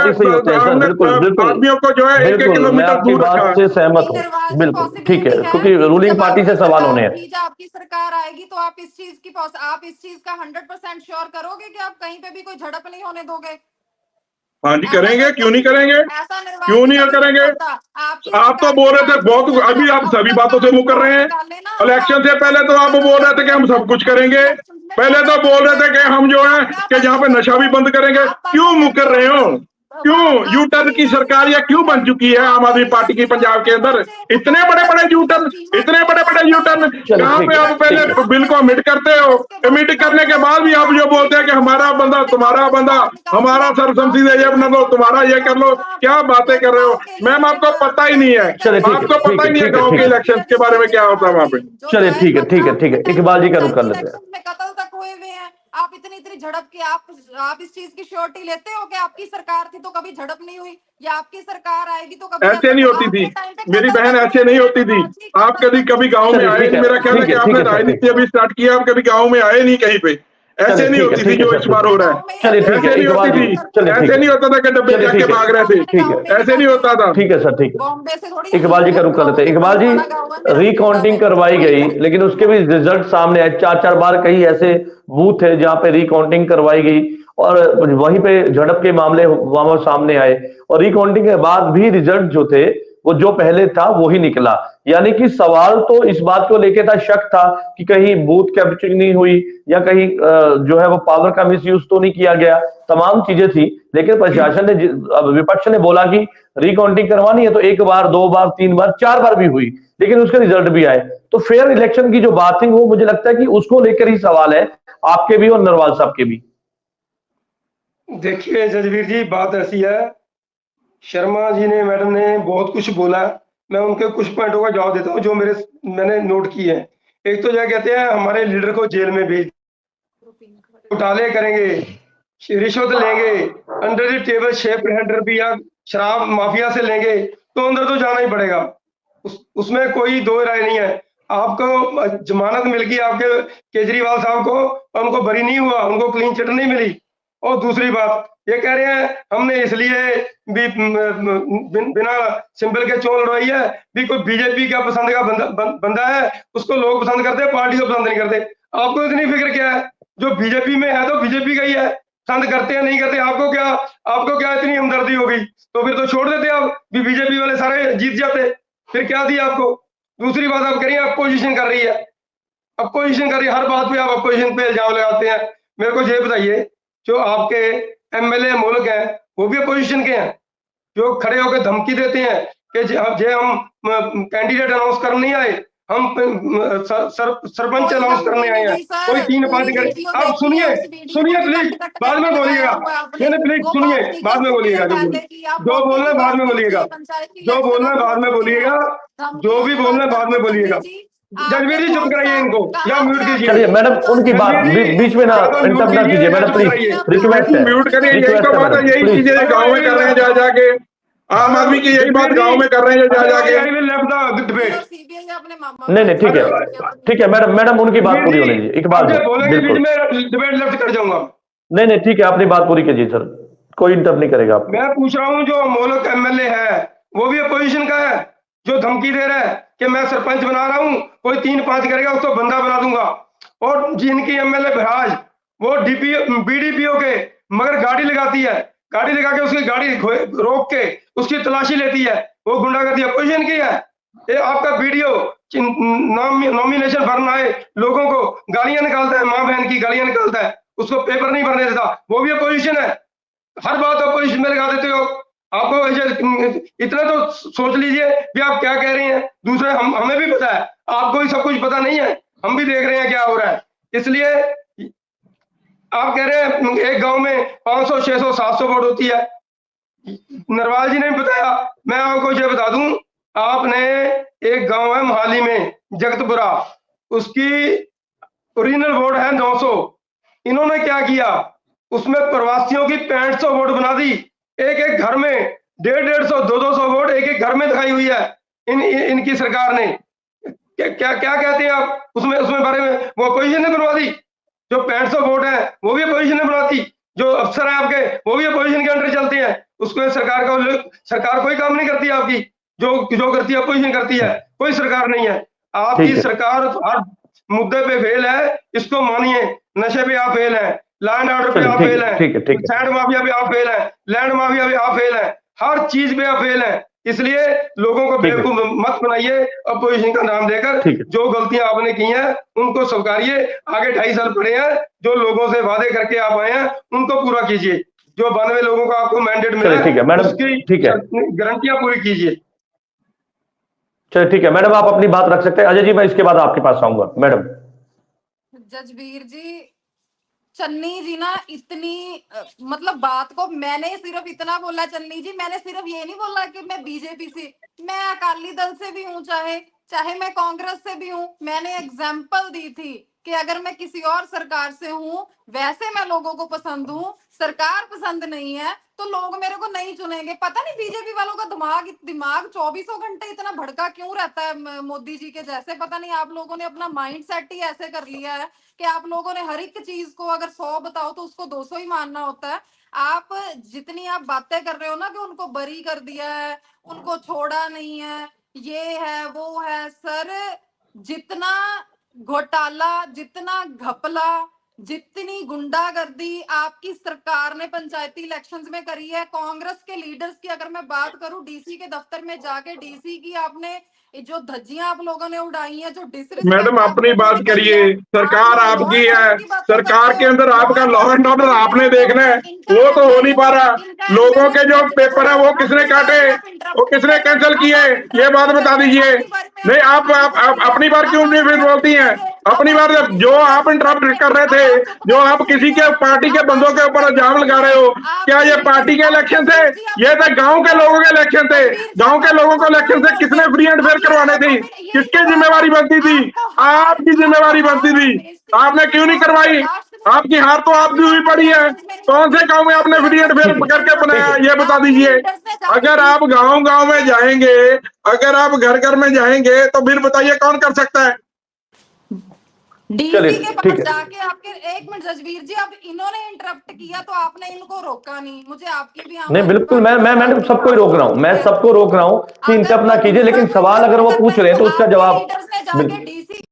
आदमियों को जो है 1-1 किलोमीटर दूर रखा है। से सहमत हूँ, बिल्कुल ठीक है, क्योंकि रूलिंग पार्टी से सवाल होने हैं। आपकी सरकार आएगी तो आप इस चीज का 100% श्योर करोगे कि आप कहीं पे भी कोई झड़प नहीं होने दोगे? हाँ जी, करेंगे, क्यों नहीं करेंगे, क्यों नहीं करेंगे? आप तो बोल रहे थे बहुत, अभी आप सभी बातों से मुकर रहे हैं। इलेक्शन से पहले तो आप बोल रहे थे कि हम सब कुछ करेंगे, पहले तो बोल रहे थे कि हम जो है कि जहाँ पे नशा भी बंद करेंगे। क्यों मुकर रहे हो? क्यों? यू टर्न की सरकार या क्यों बन चुकी है आम आदमी पार्टी की पंजाब के अंदर? इतने बड़े बड़े यू टर्न कहाँ पे आप पहले बिल को अमिट करते हो, अमिट करने के बाद भी आप जो बोलते हैं कि हमारा बंदा तुम्हारा बंदा, हमारा सर्वसम्मति से ये बना लो, तुम्हारा ये कर लो। क्या बातें कर रहे हो मैम? आपको पता ही नहीं है, आपको पता ही नहीं है गाँव के इलेक्शन के बारे में क्या होता है वहाँ पे। चलिए ठीक है, इकबाल जी का रुख कर लेते हैं। कत्ल तक हुए हुए हैं, आप इतनी झड़प की आप इस चीज की श्योरिटी लेते हो कि आपकी सरकार थी तो कभी झड़प नहीं हुई, या आपकी सरकार आएगी तो कभी ऐसे नहीं होती थी मेरी बहन, ऐसे नहीं होती थी। आप कभी गांव में आए नहीं, मेरा ख्याल है कि आपने राजनीति अभी स्टार्ट किया, आप कभी गांव में आए नहीं कहीं पे। ऐसे नहीं होती थी जो इस बार हो रहा है, चलिए ठीक है, ऐसे नहीं होती थी, ऐसे नहीं होता था कि डब्बे लेके के भाग रहे थे, ठीक है, ऐसे नहीं होता था। ठीक है सर, ठीक है। इकबाल जी का रुख कर लेते हैं। इकबाल जी, रिकाउंटिंग करवाई गई, लेकिन उसके भी रिजल्ट सामने आए। 4-4 बार कई ऐसे बूथ है जहां पे रिकाउंटिंग करवाई गई और वहीं पे झड़प के मामले वहां सामने आए और रिकाउंटिंग के बाद भी रिजल्ट जो थे वो जो पहले था वो ही निकला। यानी कि सवाल तो इस बात को लेके था, शक था कि कहीं बूथ कैप्चरिंग नहीं हुई या कहीं जो है वो पावर का मिसयूज तो नहीं किया गया, तमाम चीजें थी। लेकिन प्रशासन ने अब विपक्ष ने बोला कि रिकाउंटिंग करवानी है तो एक बार, दो बार, तीन बार, चार बार भी हुई, लेकिन उसके रिजल्ट भी आए। तो फेयर इलेक्शन की जो बात थी वो मुझे लगता है कि उसको लेकर ही सवाल है, आपके भी और नरवाल साहब के भी। देखिए जजवीर जी, बात ऐसी है, शर्मा जी ने, मैडम ने बहुत कुछ बोला। मैं उनके कुछ पॉइंटों का जवाब देता हूँ जो मैंने नोट किए हैं। एक तो क्या कहते हैं, हमारे लीडर को जेल में भेज, घोटाले करेंगे, रिश्वत लेंगे, अंडर द टेबल 6% रुपया शराब माफिया से लेंगे तो अंदर तो जाना ही पड़ेगा। उसमें कोई दो राय नहीं है। आपको जमानत मिल गई आपके केजरीवाल साहब को, उनको बरी नहीं हुआ, उनको क्लीन चिट नहीं मिली। और दूसरी बात ये कह रहे हैं हमने इसलिए भी बिना सिंबल के चोन लड़वाई है भी, कोई बीजेपी का पसंद का बंदा है, उसको लोग पसंद करते हैं, पार्टी को पसंद नहीं करते। आपको इतनी फिक्र क्या है? जो बीजेपी में है तो बीजेपी का ही है, पसंद करते हैं नहीं करते, आपको क्या इतनी हमदर्दी होगी? तो फिर तो छोड़ देते आप भी, बीजेपी वाले सारे जीत जाते, फिर क्या दिया आपको? दूसरी बात आप करिए, अपोजिशन कर रही है, अपोजिशन कर रही है, हर बात पे आप अपोजिशन पे इल्जाम लगाते हैं। मेरे को ये बताइए, जो आपके एमएलए मुल्क है वो भी अपोजिशन के हैं, जो खड़े होकर धमकी देते हैं कि जे हम कैंडिडेट अनाउंस करने नहीं आए, हम सरपंच कोई अनाउंस करने धमकी आए नहीं हैं, दी सर, कोई 3-5 पूरी करे। वीडियो आप देखी है, सुनिए, उस वीडियो को सुनिए भी प्लीज, कट कट बाद करके में लगाया बोलिएगा। हुआ है आपने। नहीं प्लीज सुनिए, गोपाल जी को बाद में सुनिए बोलिएगा। पहले कि आप जो मोदी बोलना की है बाद बात में बोलिएगा, कीजिए, पंचायती जो इलेक्शन बोलना है अभी हो बाद में चुके हैं, बोलिएगा, जो धमकियों भी की बोलना बात है बाद करते में हैं। बोलिएगा। जगदीश जी, आपने जनवीर जी चुप बहुत कराइए साफ इनको, या कहा कि म्यूट कीजिए। चलिए आपने मैडम, हिंदुत्व उनकी बात जनवीर जी, बीच में ना या तो म्यूट इंटरप्ट ना कीजिए कीजिए या मैडम, चुप प्लीज। कराइए। रिक्वेस्ट है, म्यूट करिए, यही रिक्वेस्ट तो है बात है, मैडम, यही प्लीज। चीजें गाँव में कर रहे हैं जा जाके, आम आदमी की यही बात गाँव में कर रहे हैं जा जाके। I will left the debate. और सीबीआई अपने मामा नहीं नहीं, ठीक है, ठीक है मैडम, मैडम उनकी बात जनवीर पूरी जी, होने दीजिए, इकबाल जी, आपसे बोलेंगे बीच बिल्कुल। में डिबेट लेफ्ट कर जाऊंगा। नहीं नहीं, ठीक है, अपनी बात पूरी कीजिए सर, कोई इंटरप्ट नहीं करेगा आपको। मैं पूछ रहा हूँ, जो अमोलक एमएलए है वो भी अपोजिशन का है, जो धमकी दे रहा है कि मैं सरपंच बना रहा हूँ, कोई 3-5 करेगा उसको बंदा बना दूंगा। और जिनकी एमएलए बहराज, वो बीडीपीओ के मगर गाड़ी लगाती है, गाड़ी लगा के उसकी गाड़ी रोक के उसकी तलाशी लेती है, वो गुंडागर्दी अपोजिशन की है। ये आपका वीडियो नॉमिनेशन भरना है, लोगों को गालियां निकालता है, माँ बहन की गालियां निकालता है, उसको पेपर नहीं भरने देता, वो भी अपोजिशन है। हर बात अपोजिशन में लगा देते हो। आपको इतना तो सोच लीजिए कि आप क्या कह रहे हैं। दूसरे हमें भी पता है, आपको ही सब कुछ पता नहीं है, हम भी देख रहे हैं क्या हो रहा है। इसलिए आप कह रहे हैं एक गांव में 500, 600, 700 वोट होती है। नरवाल जी ने भी बताया, मैं आपको ये बता दूं, आपने एक गांव है मोहाली में जगतपुरा, उसकी ओरिजिनल वोट है 900। इन्होंने क्या किया, उसमें प्रवासियों की 6500 वोट बना दी। एक एक घर में 150, 200 वोट एक एक घर में दिखाई हुई है इनकी सरकार ने। क्या क्या कहते हैं आप उसमें उसमें बारे में? वो अपोजिशन ने बनवा दी। जो 6500 वोट है वो भी अपोजिशन ने बनाती। जो अफसर है आपके वो भी अपोजिशन के अंडर चलते हैं। उसको सरकार कोई काम नहीं करती आपकी, जो करती है अपोजिशन करती है, कोई सरकार नहीं है आपकी। सरकार हर मुद्दे पे फेल है, इसको मानिए। नशे पे आप फेल है, लैंड ऑर्डर पे आप फेल है, सैंड माफिया पे आप फेल है, लैंड माफिया पे आप फेल है, हर चीज पे आप फेल है। इसलिए लोगों को बेवकूफ मत बनाइए अपोजिशन का नाम देकर। जो गलतियां आपने की हैं उनको स्वीकारिए। आगे 2.5 साल पड़े हैं, जो लोगों से वादे करके आप आए हैं उनको पूरा कीजिए। जो 92 लोगों का आपको मैंडेट मिला है उसकी गारंटियां पूरी कीजिए। चलिए ठीक है मैडम, आप अपनी बात रख सकते हैं। अजय जी, मैं इसके बाद आपके पास आऊंगा। मैडम जजबीर जी, चन्नी जी ना इतनी मतलब बात को मैंने सिर्फ इतना बोला, चन्नी जी मैंने सिर्फ ये नहीं बोला कि मैं बीजेपी से, मैं अकाली दल से भी हूँ, चाहे मैं कांग्रेस से भी हूँ। मैंने एग्जाम्पल दी थी कि अगर मैं किसी और सरकार से हूँ, वैसे मैं लोगों को पसंद हूँ, सरकार पसंद नहीं है तो लोग मेरे को नहीं चुनेंगे। पता नहीं बीजेपी वालों का दिमाग 24 घंटे इतना भड़का क्यों रहता है मोदी जी के जैसे। पता नहीं आप लोगों ने अपना माइंड सेट ही ऐसे कर लिया है कि आप लोगों ने हर एक चीज को अगर 100 बताओ तो उसको 200 ही मानना होता है। आप जितनी आप बातें कर रहे हो ना कि उनको बरी कर दिया है, उनको छोड़ा नहीं है, ये है वो है, सर जितना घोटाला, जितना घपला, जितनी गुंडागर्दी आपकी सरकार ने पंचायती इलेक्शंस में करी है, कांग्रेस के लीडर्स की अगर मैं बात करूं, डीसी के दफ्तर में जाके डीसी की आपने जो धज्जियां आप लोगों ने उड़ाई हैं, जो डिसरिस्पेक्ट मैडम अपनी बात करिए, सरकार आपकी है, सरकार के अंदर आपका लॉ एंड ऑर्डर आपने देखना है, वो तो हो नहीं पा रहा। लोगों के जो पेपर है वो किसने काटे, वो किसने कैंसिल किए, ये बात बता दीजिए। नहीं आप अपनी बार क्यों नहीं फिर बोलती हैं? अपनी बार जो आप इंटरप्ट कर रहे थे, जो आप किसी के पार्टी के बंदों के ऊपर इल्जाम लगा रहे हो, क्या ये पार्टी के इलेक्शन थे? ये तो गांव के लोगों के इलेक्शन थे। गांव के लोगों को इलेक्शन से किसने फ्री एंड फेयर करवाने थे? किसकी जिम्मेवारी बनती थी? आपकी जिम्मेवारी बनती थी। आपने क्यों नहीं करवाई? आपकी हार तो आप भी हुई पड़ी है। कौन से गांव में आपने फ्री एंड फेयर करके बनाया, ये बता दीजिए। अगर आप गांव में जाएंगे, अगर आप घर घर में जाएंगे, तो फिर बताइए कौन कर सकता है? डीसी के पास जाके आपके, एक मिनट जसवीर जी, अब इन्होंने इंटरप्ट किया तो आपने इनको रोका नहीं। मुझे आपकी भी नहीं बिल्कुल, मैं सबको ही रोक रहा हूँ, मैं सबको रोक रहा हूँ कि इंटरप्ट ना कीजिए, लेकिन सवाल अगर वो पूछ रहे हैं तो उसका जवाब। डीसी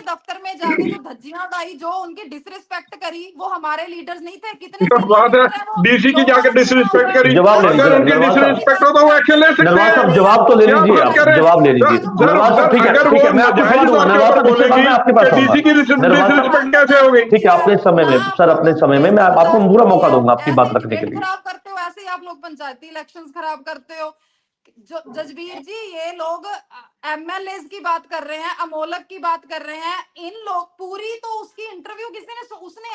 दफ्तर में जाके जो धज्जियां उड़ाई, जो उनकी डिसरिस्पेक्ट करी, वो हमारे लीडर्स नहीं थे? कितने बात है डीसी की जाके डिसरिस्पेक्ट करी। जवाब ले अगर उनकी डिसरिस्पेक्ट हो तो वो एक्शन ले सकते हैं। नरवाल साहब जवाब तो ले लीजिए, आप जवाब ले लीजिए। नरवाल साहब ठीक है, मैं आपको सवाल दूंगा। नरवाल साहब इसके बाद मैं आपके पास आऊंगा। डीसी की डिसरिस्पेक्ट कैसे हो गई? ठीक है, अपने समय में सर, अपने समय में मैं आपको पूरा मौका दूंगा आपकी बात रखने के लिए। खराब करते हो, ऐसे ही आप लोग पंचायती इलेक्शंस खराब करते हो। जो जसवीर जी, ये लोग एमएलए की बात कर रहे हैं, अमोलक की बात कर रहे हैं, इन लोग पूरी तो उसकी इंटरव्यू किसी ने, उसने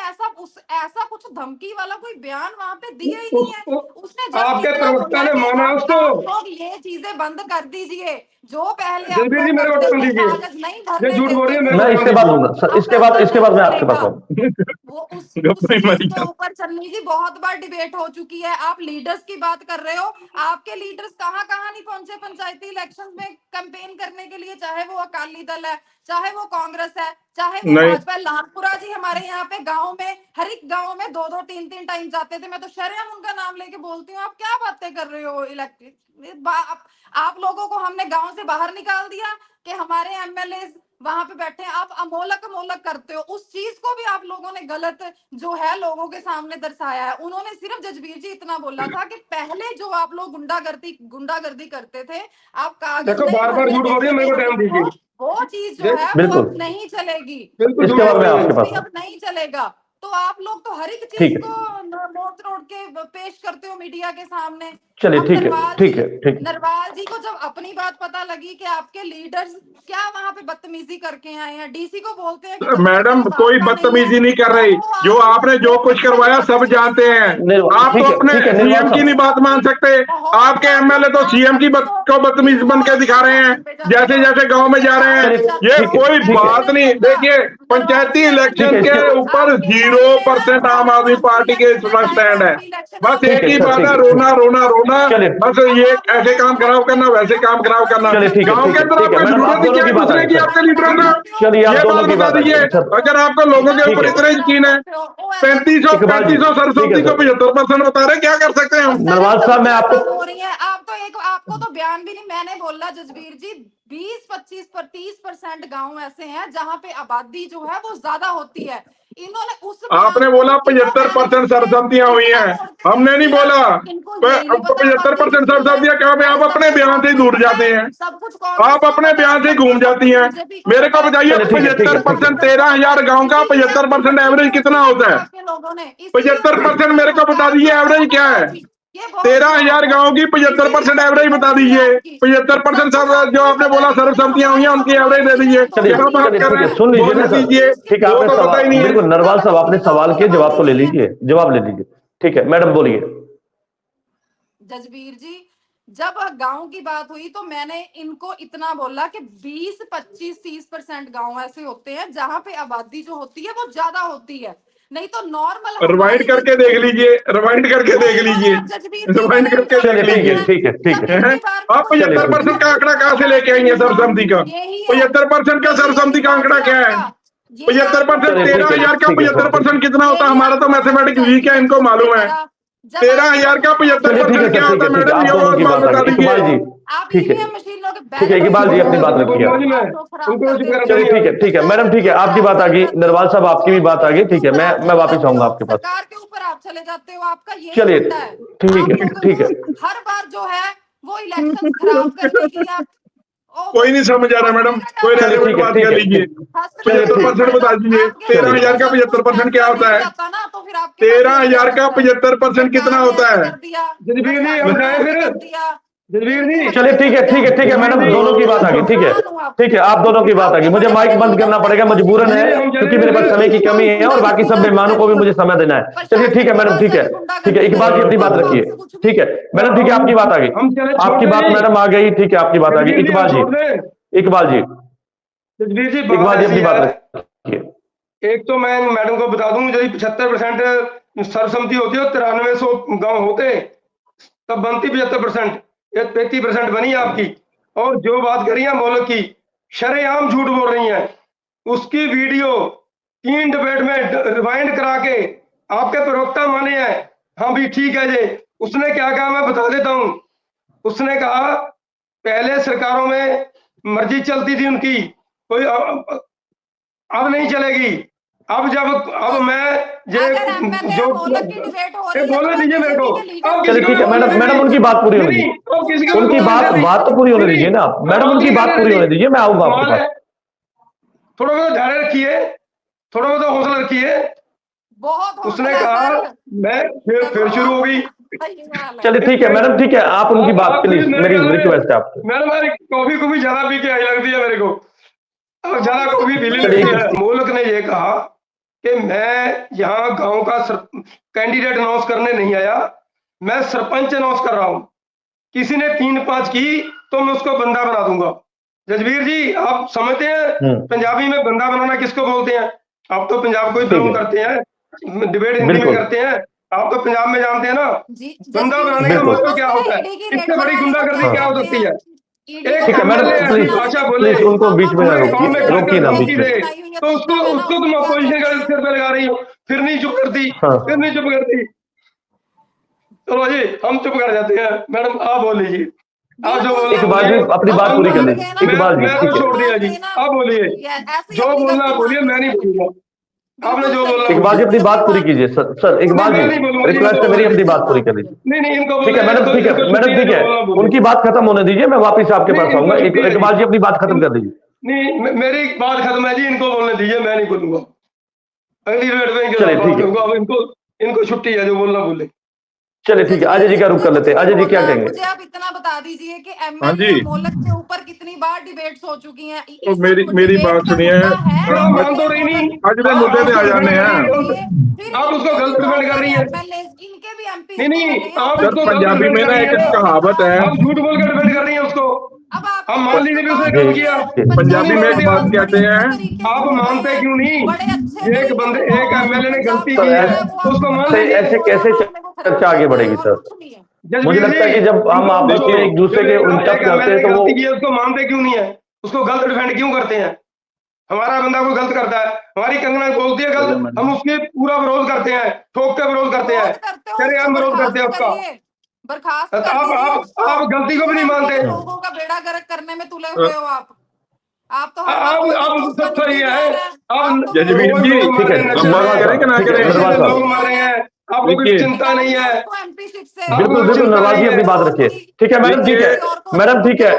ऐसा कुछ धमकी वाला कोई बयान वहां पे दिया ही नहीं है। उसने आपके प्रवक्ता ने माना उसको। लोग ये चीजें बंद कर दीजिए, जो पहले जसवीर जी मेरे को टाइम दीजिए, ये झूठ बोल रही है। मैं इसके बाद दूंगा सर, इसके बाद मैं आपके पास आऊंगा। वो उस चीज के ऊपर चलनी जी, बहुत बार डिबेट हो चुकी है। आप लीडर्स की बात कर रहे हो, आपके लीडर्स कहाँ नहीं पहुंचे पंचायती इलेक्शन में कैंपेन करने के लिए, चाहे वो अकाली दल है, चाहे वो कांग्रेस है, चाहे वो भाजपा। लालपुरा जी हमारे यहाँ पे गांव में, हर एक गांव में 2-2 3-3 टाइम जाते थे। मैं तो शर्म उनका नाम लेके बोलती हूँ, आप क्या बातें कर रहे हो? इलेक्टेड आप लोगों को हमने गांव से बाहर निकाल दिया कि हमारे एमएलए वहां पे बैठे हैं। आप अमोलक करते हो, उस चीज को भी आप लोगों ने गलत जो है लोगों के सामने दर्शाया है। उन्होंने सिर्फ, जसवीर जी इतना बोला था कि पहले जो आप लोग गुंडागर्दी करते थे, आप देखो बार-बार झूठ बोल रही है, मेरे को टाइम दीजिए। वो चीज जो है वो अब नहीं चलेगी, इसके बाद मैं आपके पास अब नहीं चलेगा। तो आप लोग तो हर एक चीज को नोट के पेश करते हो मीडिया के सामने। चलिए ठीक है। नरवाल जी को जब अपनी बात पता लगी कि आपके लीडर्स क्या वहां पे बदतमीजी करके आए हैं, डीसी को बोलते हैं कि मैडम कोई बदतमीजी नहीं कर रही, जो आपने जो कुछ करवाया सब जानते हैं। आप तो अपने सीएम की नहीं बात मान सकते। आपके एमएलए तो सीएम की को बदतमीज बन के दिखा रहे हैं, जैसे जैसे गांव में जा रहे हैं। ये कोई बात नहीं। देखिए पंचायती इलेक्शन के ऊपर 0% आम आदमी पार्टी के स्टैंड है। बस एक ही बात है, रोना रोना रोना। बस ये ऐसे काम खराब करना, वैसे काम खराब करना। गांव के अंदर आपको जरूरत क्या है दूसरे की, आपके लीडरों को? ये बात बता दीजिए। अगर आपको लोगों के ऊपर इतना यकीन है, 3500 सरस्वती को 75% बता रहे, क्या कर सकते हैं हम? नरवाल साहब मैं आपको हो रही है, आपको तो बयान भी नहीं, मैंने बोला जसवीर जी 20-25-30% गांव ऐसे हैं जहां पे आबादी जो है वो ज्यादा होती है। इन्होंने उस, आपने बोला 75% सरसब्दियां हुई हैं, हमने नहीं बोला 75% सरसब्दियां। क्या आप अपने बयान से दूर जाते हैं? आप अपने बयान से घूम जाती हैं। मेरे को बताइए 75%, 13,000 गाँव का 75% एवरेज कितना होता है? 75% मेरे को बता दीजिए एवरेज क्या है? 13,000 गाँव की 75% एवरेज बता दीजिए। 75% जो आपने बोला सर्वसम्मतियां हुई हैं, उनकी एवरेज दे दीजिए। सुन लीजिए, ठीक है। आपने सवाल, बिल्कुल नरवाल साहब आपने सवाल के जवाब तो ले लीजिए, जवाब ले लीजिए। ठीक है मैडम बोलिए। जसवीर जी जब गांव की बात हुई तो मैंने इनको इतना बोला कि 20-25-30% गांव ऐसे होते हैं जहां पे आबादी जो होती है वो ज्यादा होती है, नहीं तो नॉर्मल। रिवाइंड करके देख लीजिए, रिवाइंड करके देख लीजिए, रिवाइंड करके देख लीजिए। ठीक है। आप 75% का आंकड़ा कहाँ से लेके आएंगे सरसम्मति का? 75% का सरसम्मति का आंकड़ा क्या है? 75%, 13,000 का 75% कितना होता है? हमारा तो मैथमेटिक्स वीक है, इनको मालूम है। 13,000 का 75% क्या होता है मैडम? ये और बात बता दीजिए। आप ईवीएम मशीनों के ठीक है इकबाल जी अपनी बात रखिए आप। ठीक है मैडम ठीक है आपकी बात आ गई, नरवाल साहब आपकी भी बात आ गई, ठीक है मैं वापस आऊंगा आपके पास। सरकार के ऊपर आप चले जाते हो, आपका यही चलिए फंडा है। ठीक है हर बार जो है वो इलेक्शन खराब करने की आप कोई नहीं समझ आ रहा मैडम, कोई रेलेवेंट बात कर लीजिए। 75% बता दीजिए, 13,000 का 75% क्या होता है? 13,000 का 75% कितना होता है? जजबीर जी हम जाए फिर, जजबीर जी चलिए ठीक है मैडम दोनों की बात आ गई, ठीक है आप दोनों की बात आ गई। मुझे माइक बंद करना पड़ेगा मजबूरन है क्योंकि मेरे पास समय की कमी है और बाकी सब मेहमानों को भी मुझे समय देना है। चलिए ठीक है मैडम ठीक है इकबाल जी अपनी बात रखिए, ठीक है मैडम ठीक है आपकी बात आ गई, आपकी बात मैडम आ गई, ठीक है आपकी बात आ गई। इकबाल जी जजबीर जी अपनी बात रखिए। एक तो मैं मैडम को बता दूं, यदि 75% सर्वसम्मति होती है 9300 गांव होते तब बनती 75%, ये 33% बनी आपकी। और जो बात करी है मोलक की, शरेआम झूठ बोल रही हैं। उसकी वीडियो 3 डिबेट में रिवाइंड करा के आपके प्रवक्ता माने हैं। हाँ भी ठीक है जी, उसने क्या कहा मैं बता देता हूं। उसने कहा पहले सरकारों में मर्जी चलती थी उनकी, कोई अब नहीं चलेगी। अब मैं जो बोलने दीजिए मेरे को। चलिए ठीक है मैडम उनकी बात पूरी होने दीजिए, उनकी बात तो पूरी होने दीजिए ना मैडम, उनकी बात पूरी होने दीजिए, मैं आऊंगा आपके पास। थोड़ा बहुत धैर्य रखिए, थोड़ा बहुत हौसला रखिए। उसने कहा मैं फिर शुरू हो गई। चलिए ठीक है मैडम ठीक है आप उनकी बात प्लीज, मेरी रिक्वेस्ट है आपसे। मैडम कॉफी को भी ज्यादा पी के आई लगती है मेरे को, अब ज्यादा कॉफी पी ली। मोलक ने ये कहा कि मैं यहाँ गांव का कैंडिडेट अनाउंस करने नहीं आया, मैं सरपंच अनाउंस कर रहा हूँ। किसी ने 3-5 की तो मैं उसको बंदा बना दूंगा। जजबीर जी आप समझते हैं पंजाबी में बंदा बनाना किसको बोलते हैं? आप तो पंजाब को ही बिलोंग करते हैं, डिबेट हिंदी में करते हैं, आप तो पंजाब में जानते हैं ना। बंदा बनाने का मतलब क्या होता है? इससे बड़ी गुंडागर्दी क्या हो सकती है? ठीक है मैडम प्लीज उनको बीच में ना रोकिए ना बीच में। तो उसको तुम अपोजिशन का सिर पे लगा रही हो, फिर नहीं चुप करती, फिर नहीं चुप करती। चलो जी हम चुप कर जाते हैं। मैडम आप बोल लीजिए, आप जो इकबाल जी अपनी बात पूरी कर लीजिए। इकबाल जी मैं छोड़ दिया जी, आप बोलिए जो बोलना आप बोलिए, मैं नहीं बोलूंगा। आपने जो बोलना इकबाल जी अपनी बात पूरी कीजिए। सर इकबाल जी रिक्वेस्ट है मेरी, अपनी बात पूरी कर लीजिए। नहीं इनको ठीक है मैडम ठीक है उनकी बात खत्म होने दीजिए, मैं वापस आपके पास आऊंगा। इकबाल जी अपनी बात खत्म कर दीजिए। नहीं मेरी बात खत्म है जी, इनको बोलने दीजिए, मैं नहीं बोलूंगा। अगली रेट में चलिए ठीक है, इनको छुट्टी है, जो बोलना बोले। चलिए ठीक है अजय जी का रुख कर लेते हैं। अजय जी क्या कहेंगे? मुझे आप इतना बता दीजिए कि एमएलए मोलक के ऊपर कितनी बार डिबेट्स हो चुकी हैं? तो मेरी बात सुनिए, अगले मुद्दे पे आ जाने हैं। आप उसको गलत डिफेंड कर रही है। इनके भी एमपी नहीं आप उसको पंजाबी में ना एक कहावत है, आप झूठ बोल कर डिफेंड कर रही है उसको। अब हम मान लीजिए उसने गलत किया, पंजाबी में एक बात कहते हैं, आप मानते क्यों नहीं? एक बंदे एक एमएलए ने गलती की है तो उसको मान लीजिए। ऐसे कैसे चर्चा आगे बढ़ेगी सर? मुझे लगता है कि जब हम आप एक दूसरे के उल्टा करते हैं तो वो उसको मानते क्यों नहीं है? उसको गलत डिफेंड क्यों करते हैं? हमारा बंदा कोई गलत करता है, हमारी कंगना बोलती है गलत, हम उसके पूरा विरोध करते हैं, ठोक के विरोध करते हैं, हम विरोध करते हैं उसका। बर्खास्त आप गलती को भी नहीं मानते। लोगों का बेड़ा गर्क करने में तुले हुए हो आप तो आप सब सही है। जजबीर जी ठीक है, करें कि ना करें, लोग मर रहे हैं, आपको कोई चिंता नहीं है। बिल्कुल नरवाल जी अपनी बात रखिए। ठीक है मैडम ठीक है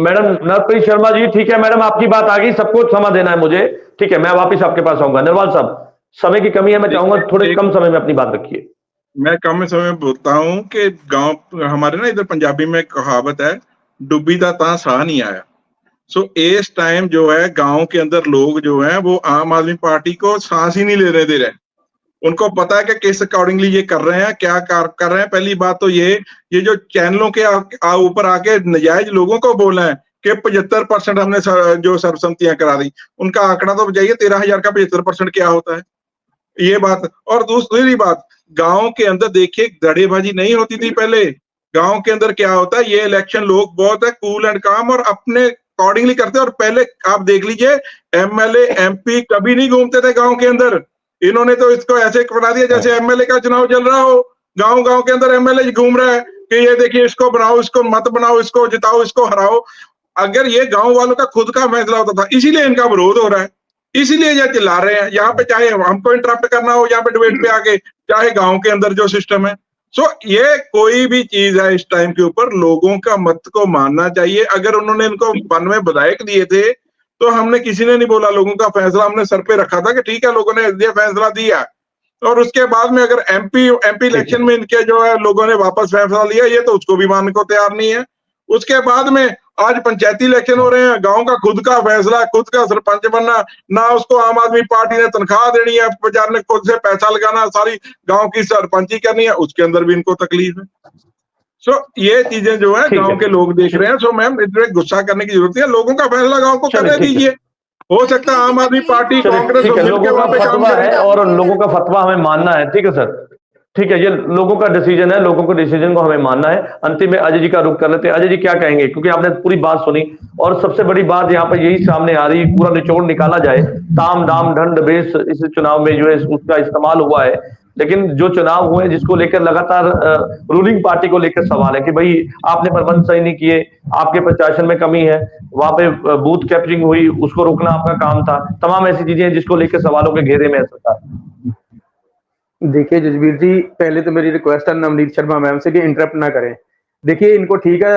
मैडम नरप्रीत शर्मा जी ठीक है मैडम आपकी बात आ गई, सबको क्षमा देना है मुझे। ठीक है मैं वापस आपके पास आऊंगा। नरवाल साहब समय की कमी है, मैं चाहूंगा थोड़े कम समय में अपनी बात रखिए। मैं कम समय में बोलता हूँ कि गांव हमारे ना इधर पंजाबी में कहावत है, डुबी दा ता साह नहीं आया। सो इस टाइम जो है गांव के अंदर लोग जो हैं वो आम आदमी पार्टी को सांस ही नहीं लेने दे रहे। उनको पता है कि किस अकॉर्डिंगली ये कर रहे हैं, क्या कर रहे हैं। पहली बात तो ये जो चैनलों के ऊपर आके नजायज लोगों को बोल रहे हैं कि 75% हमने जो सर्वसम्मतियां करा दी, उनका आंकड़ा तो बताइए 13,000 का 75% क्या होता है, ये बात। और दूसरी बात, गांव के अंदर देखिए धड़ेबाजी नहीं होती थी पहले। गांव के अंदर क्या होता है, ये इलेक्शन लोग बहुत है कूल एंड काम और अपने अकॉर्डिंगली करते हैं। और पहले आप देख लीजिए एमएलए एमपी कभी नहीं घूमते थे गांव के अंदर। इन्होंने तो इसको ऐसे बना दिया जैसे एमएलए का चुनाव चल रहा हो। गांव के अंदर एमएलए घूम रहा है कि ये देखिए इसको बनाओ, इसको मत बनाओ, इसको जिताओ, इसको हराओ। अगर ये गांव वालों का खुद का फैसला होता था, इसीलिए इनका विरोध हो रहा है, इसीलिए ये चिल्ला रहे हैं यहाँ पे, चाहे हमको इंटरप्ट करना हो यहाँ पे डिबेट पे आके, चाहे गांव के अंदर जो सिस्टम है। सो ये कोई भी चीज है इस टाइम के ऊपर लोगों का मत को मानना चाहिए। अगर उन्होंने इनको 92 विधायक दिए थे तो हमने किसी ने नहीं बोला, लोगों का फैसला हमने सर पे रखा था कि ठीक है लोगों ने ये फैसला दिया, और उसके बाद में अगर एमपी इलेक्शन में इनके जो है लोगों ने वापस फैसला लिया, ये तो उसको भी मानने को तैयार नहीं है। उसके बाद में आज पंचायती इलेक्शन हो रहे हैं, गांव का खुद का फैसला, खुद का सरपंच बनना, ना उसको आम आदमी पार्टी ने तनख्वाह देनी है, बेचारे ने खुद से पैसा लगाना, सारी गांव की सरपंची करनी है, उसके अंदर भी इनको तकलीफ है। सो ये चीजें जो है गांव के लोग देख रहे हैं। सो मैम इतने गुस्सा करने की जरूरत है, लोगों का फैसला गांव को करने दीजिए। हो सकता है आम आदमी पार्टी कांग्रेस ठीक है, लोगों का फतवा है और लोगों का फतवा हमें मानना है। ठीक है सर, ठीक है, ये लोगों का डिसीजन है, लोगों को डिसीजन को हमें मानना है। अंतिम में अजय जी का रुख कर लेते हैं। अजय जी क्या कहेंगे, क्योंकि आपने पूरी बात सुनी और सबसे बड़ी बात यहाँ पर यही सामने आ रही, पूरा निचोड़ निकाला जाए, ताम दाम दंड बेस इस चुनाव में जो है उसका इस्तेमाल हुआ है। लेकिन जो चुनाव हुए जिसको लेकर लगातार रूलिंग पार्टी को लेकर सवाल है कि भाई आपने प्रबंध सही नहीं किए, आपके प्रशासन में कमी है, वहां पे बूथ कैप्चरिंग हुई, उसको रोकना आपका काम था, तमाम ऐसी चीजें जिसको लेकर सवालों के घेरे में है सरकार। देखिए जसबीर जी, पहले तो मेरी रिक्वेस्ट है नवनीत शर्मा मैम से कि इंटरप्ट ना करें। देखिए इनको ठीक है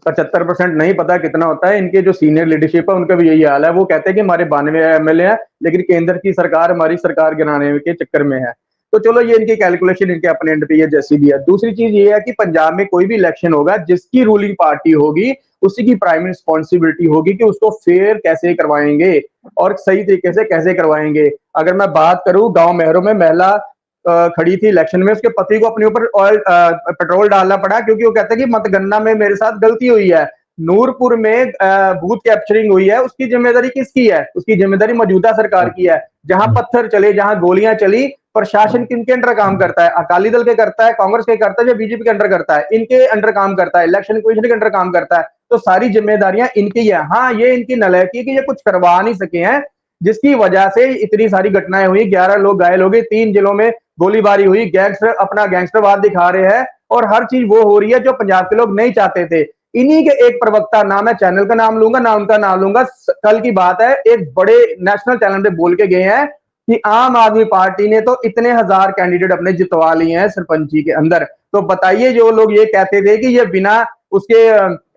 75% नहीं पता कितना होता है, इनके जो सीनियर लीडरशिप है उनका भी यही हाल है। वो कहते हैं कि हमारे 92 एमएलए हैं, लेकिन केंद्र की सरकार हमारी सरकार गिराने के चक्कर में है। तो चलो ये इनकी कैलकुलेशन इनके अपने एंड पे ये जैसी भी है। दूसरी चीज ये है कि पंजाब में कोई भी इलेक्शन होगा, जिसकी रूलिंग पार्टी होगी उसी की प्राइम रिस्पॉन्सिबिलिटी होगी कि उसको फेयर कैसे करवाएंगे और सही तरीके से कैसे करवाएंगे। अगर मैं बात करूं, गांव मेहरों में महिला खड़ी थी इलेक्शन में, उसके पति को अपने ऊपर ऑयल पेट्रोल डालना पड़ा क्योंकि वो कहते हैं कि मतगणना में मेरे साथ गलती हुई है। नूरपुर में बूथ कैप्चरिंग हुई है, उसकी जिम्मेदारी किसकी है? उसकी जिम्मेदारी मौजूदा सरकार की है। जहां पत्थर चले, जहां गोलियां चली, प्रशासन किनके अंडर काम करता है? अकाली दल के करता है, कांग्रेस के करता है, या बीजेपी के अंडर करता है? इनके अंडर काम करता है, इलेक्शन कमीशन के अंडर काम करता है। तो सारी जिम्मेदारियां इनकी है। हाँ, ये इनकी नालायकी कि ये कुछ करवा नहीं सके हैं, जिसकी वजह से इतनी सारी घटनाएं हुई, 11 लोग घायल हो गए, 3 जिलों में गोलीबारी हुई, गैंगस्टर अपना गैंगस्टरवाद दिखा रहे हैं, और हर चीज वो हो रही है जो पंजाब के लोग नहीं चाहते थे। इन्हीं के एक प्रवक्ता, ना मैं चैनल का नाम लूंगा ना उनका नाम लूंगा, कल की बात है, एक बड़े नेशनल चैनल पे बोल के गए हैं कि आम आदमी पार्टी ने तो इतने हजार कैंडिडेट अपने जितवा लिए हैं सरपंची के अंदर। तो बताइए, जो लोग ये कहते थे कि ये बिना उसके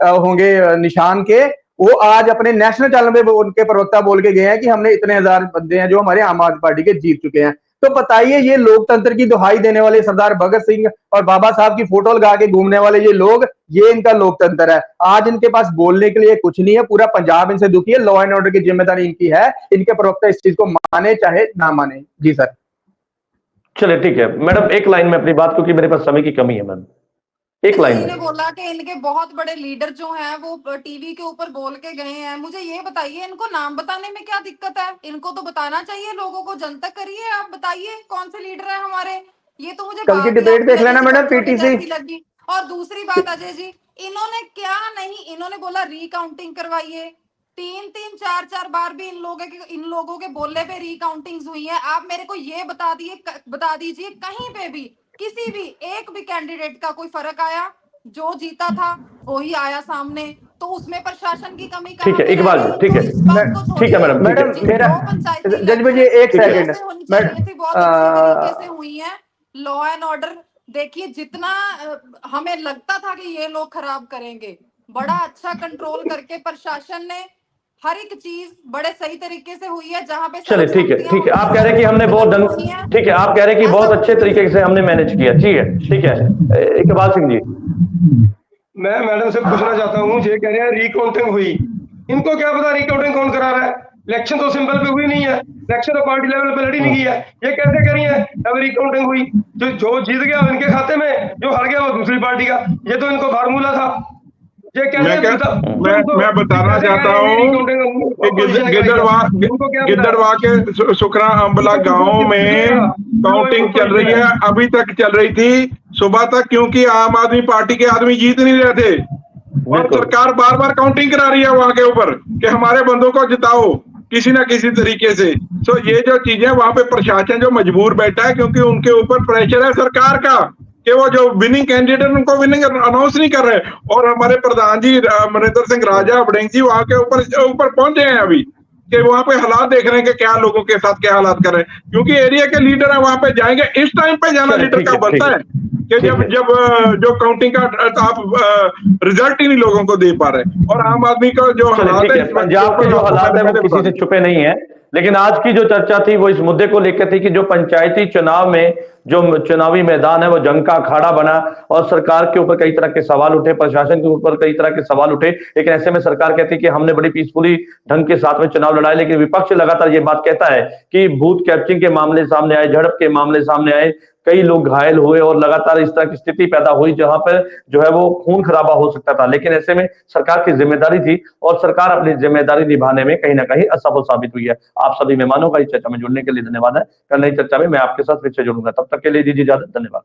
होंगे निशान के, वो आज अपने नेशनल चैनल पे उनके प्रवक्ता बोल के गए हैं कि हमने इतने हजार बंदे हैं जो हमारे आम आदमी पार्टी के जीत चुके हैं। तो बताइए, ये लोकतंत्र की दुहाई देने वाले सरदार भगत सिंह और बाबा साहब की फोटो लगा के घूमने वाले ये लोग, ये इनका लोकतंत्र है? आज इनके पास बोलने के लिए कुछ नहीं है, पूरा पंजाब इनसे दुखी है। लॉ एंड ऑर्डर की जिम्मेदारी इनकी है, इनके प्रवक्ता इस चीज को माने चाहे ना माने। जी सर। चलिए ठीक है मैडम, एक लाइन में अपनी बात, क्योंकि मेरे पास समय की कमी है मैम, एक लाइन इन्होंने में। बोला कि इनके बहुत बड़े लीडर जो हैं वो टीवी के ऊपर बोल के गए हैं। मुझे ये बताइए, इनको नाम बताने में क्या दिक्कत है? इनको तो बताना चाहिए लोगों को, जनतक करिए। आप बताइए कौन से लीडर है हमारे। ये तो मुझे कल की डिबेट देख लेना मैडम, पीटीसी लगी। और दूसरी बात अजय जी, इन्होंने क्या नहीं, इन्होंने बोला रीकाउंटिंग करवाइए। 3-3, 4-4 बार भी इन लोगों के बोलने पे रीकाउंटिंग्स हुई है। आप मेरे को ये बता दीजिए कहीं पे भी किसी भी एक भी कैंडिडेट का कोई फर्क आया? जो जीता था वही आया सामने, तो उसमें प्रशासन की कमी कहाँ? ठीक है इकबाल, ठीक है ठीक है मैडम, मैडम मेरा जज भाई एक सेकंड, बहुत अच्छे तरीके से हुई है। लॉ एंड ऑर्डर देखिए, जितना हमें लगता था कि ये लोग खराब करेंगे, बड़ा अच्छा कंट्रोल करके प्रशासन ने हर एक चीज बड़े सही तरीके से हुई है। जहां पे चलिए ठीक है, आप कह रहे हैं कि हमने बहुत ठीक है, आप कह रहे हैं कि बहुत अच्छे तरीके से हमने मैनेज किया। ठीक है इकबाल सिंह जी। मैं मैडम से पूछना चाहता हूँ, ये कह रहे हैं रिकाउंटिंग हुई, इनको क्या पता रिकाउंटिंग कौन करा रहा है? इलेक्शन तो सिंबल पे हुई नहीं है, इलेक्शन तो पार्टी लेवल पे लड़ी नहीं गई है, ये कैसे कह रही है अब रिकाउंटिंग हुई? जो जीत गया इनके खाते में, जो हार गया वो दूसरी पार्टी का। ये तो इनको फार्मूला था। ये मैं बताना चाहता हूँ कि गिद्दड़वा के सुखरा अंबला गांव में काउंटिंग चल रही है, अभी तक चल रही थी सुबह तक, क्योंकि आम आदमी पार्टी के आदमी जीत नहीं रहे थे और सरकार बार बार काउंटिंग करा रही है वहां के ऊपर कि हमारे बंदों को जिताओ किसी ना किसी तरीके से। तो ये जो चीजें वहां पे प्रशासन जो मजबूर बैठा है, क्योंकि उनके ऊपर प्रेशर है सरकार का कि वो जो विनिंग कैंडिडेट उनको विनिंग अनाउंस नहीं कर रहे। और हमारे प्रधान जी मनिंदर सिंह राजा वड़िंग जी वहां के ऊपर पहुंचे हैं अभी, कि वहां पे हालात देख रहे हैं कि क्या लोगों के साथ क्या हालात कर रहे हैं, क्योंकि एरिया के लीडर है वहां पे जाएंगे। इस टाइम पे जाना चलिए, लीडर ठीक का है, बनता ठीक है कि जब जो काउंटिंग का आप रिजल्ट ही नहीं लोगों को दे पा रहे। और आम आदमी का जो चलिए, हालात ठीक है है। इस वक्त पंजाब के जो हालात है वो मैंने किसी बता से दी। छुपे नहीं है, लेकिन आज की जो चर्चा थी वो इस मुद्दे को लेकर थी कि जो पंचायती चुनाव में जो चुनावी मैदान है वो जंग का अखाड़ा बना और सरकार के ऊपर कई तरह के सवाल उठे, प्रशासन के ऊपर कई तरह के सवाल उठे। लेकिन ऐसे में सरकार कहती है कि हमने बड़ी पीसफुली ढंग के साथ में चुनाव लड़ाए, लेकिन विपक्ष लगातार ये बात कहता है कि बूथ कैप्चरिंग के मामले सामने आए, झड़प के मामले सामने आए, कई लोग घायल हुए और लगातार इस तरह की स्थिति पैदा हुई जहां पर जो है वो खून खराबा हो सकता था। लेकिन ऐसे में सरकार की जिम्मेदारी थी और सरकार अपनी जिम्मेदारी निभाने में कहीं ना कहीं असफल साबित हुई है। आप सभी मेहमानों का इस चर्चा में जुड़ने के लिए धन्यवाद है। कल नई चर्चा में मैं आपके साथ फिर से जुड़ूंगा, तब तक के लिए दीजिए इजाजत, धन्यवाद।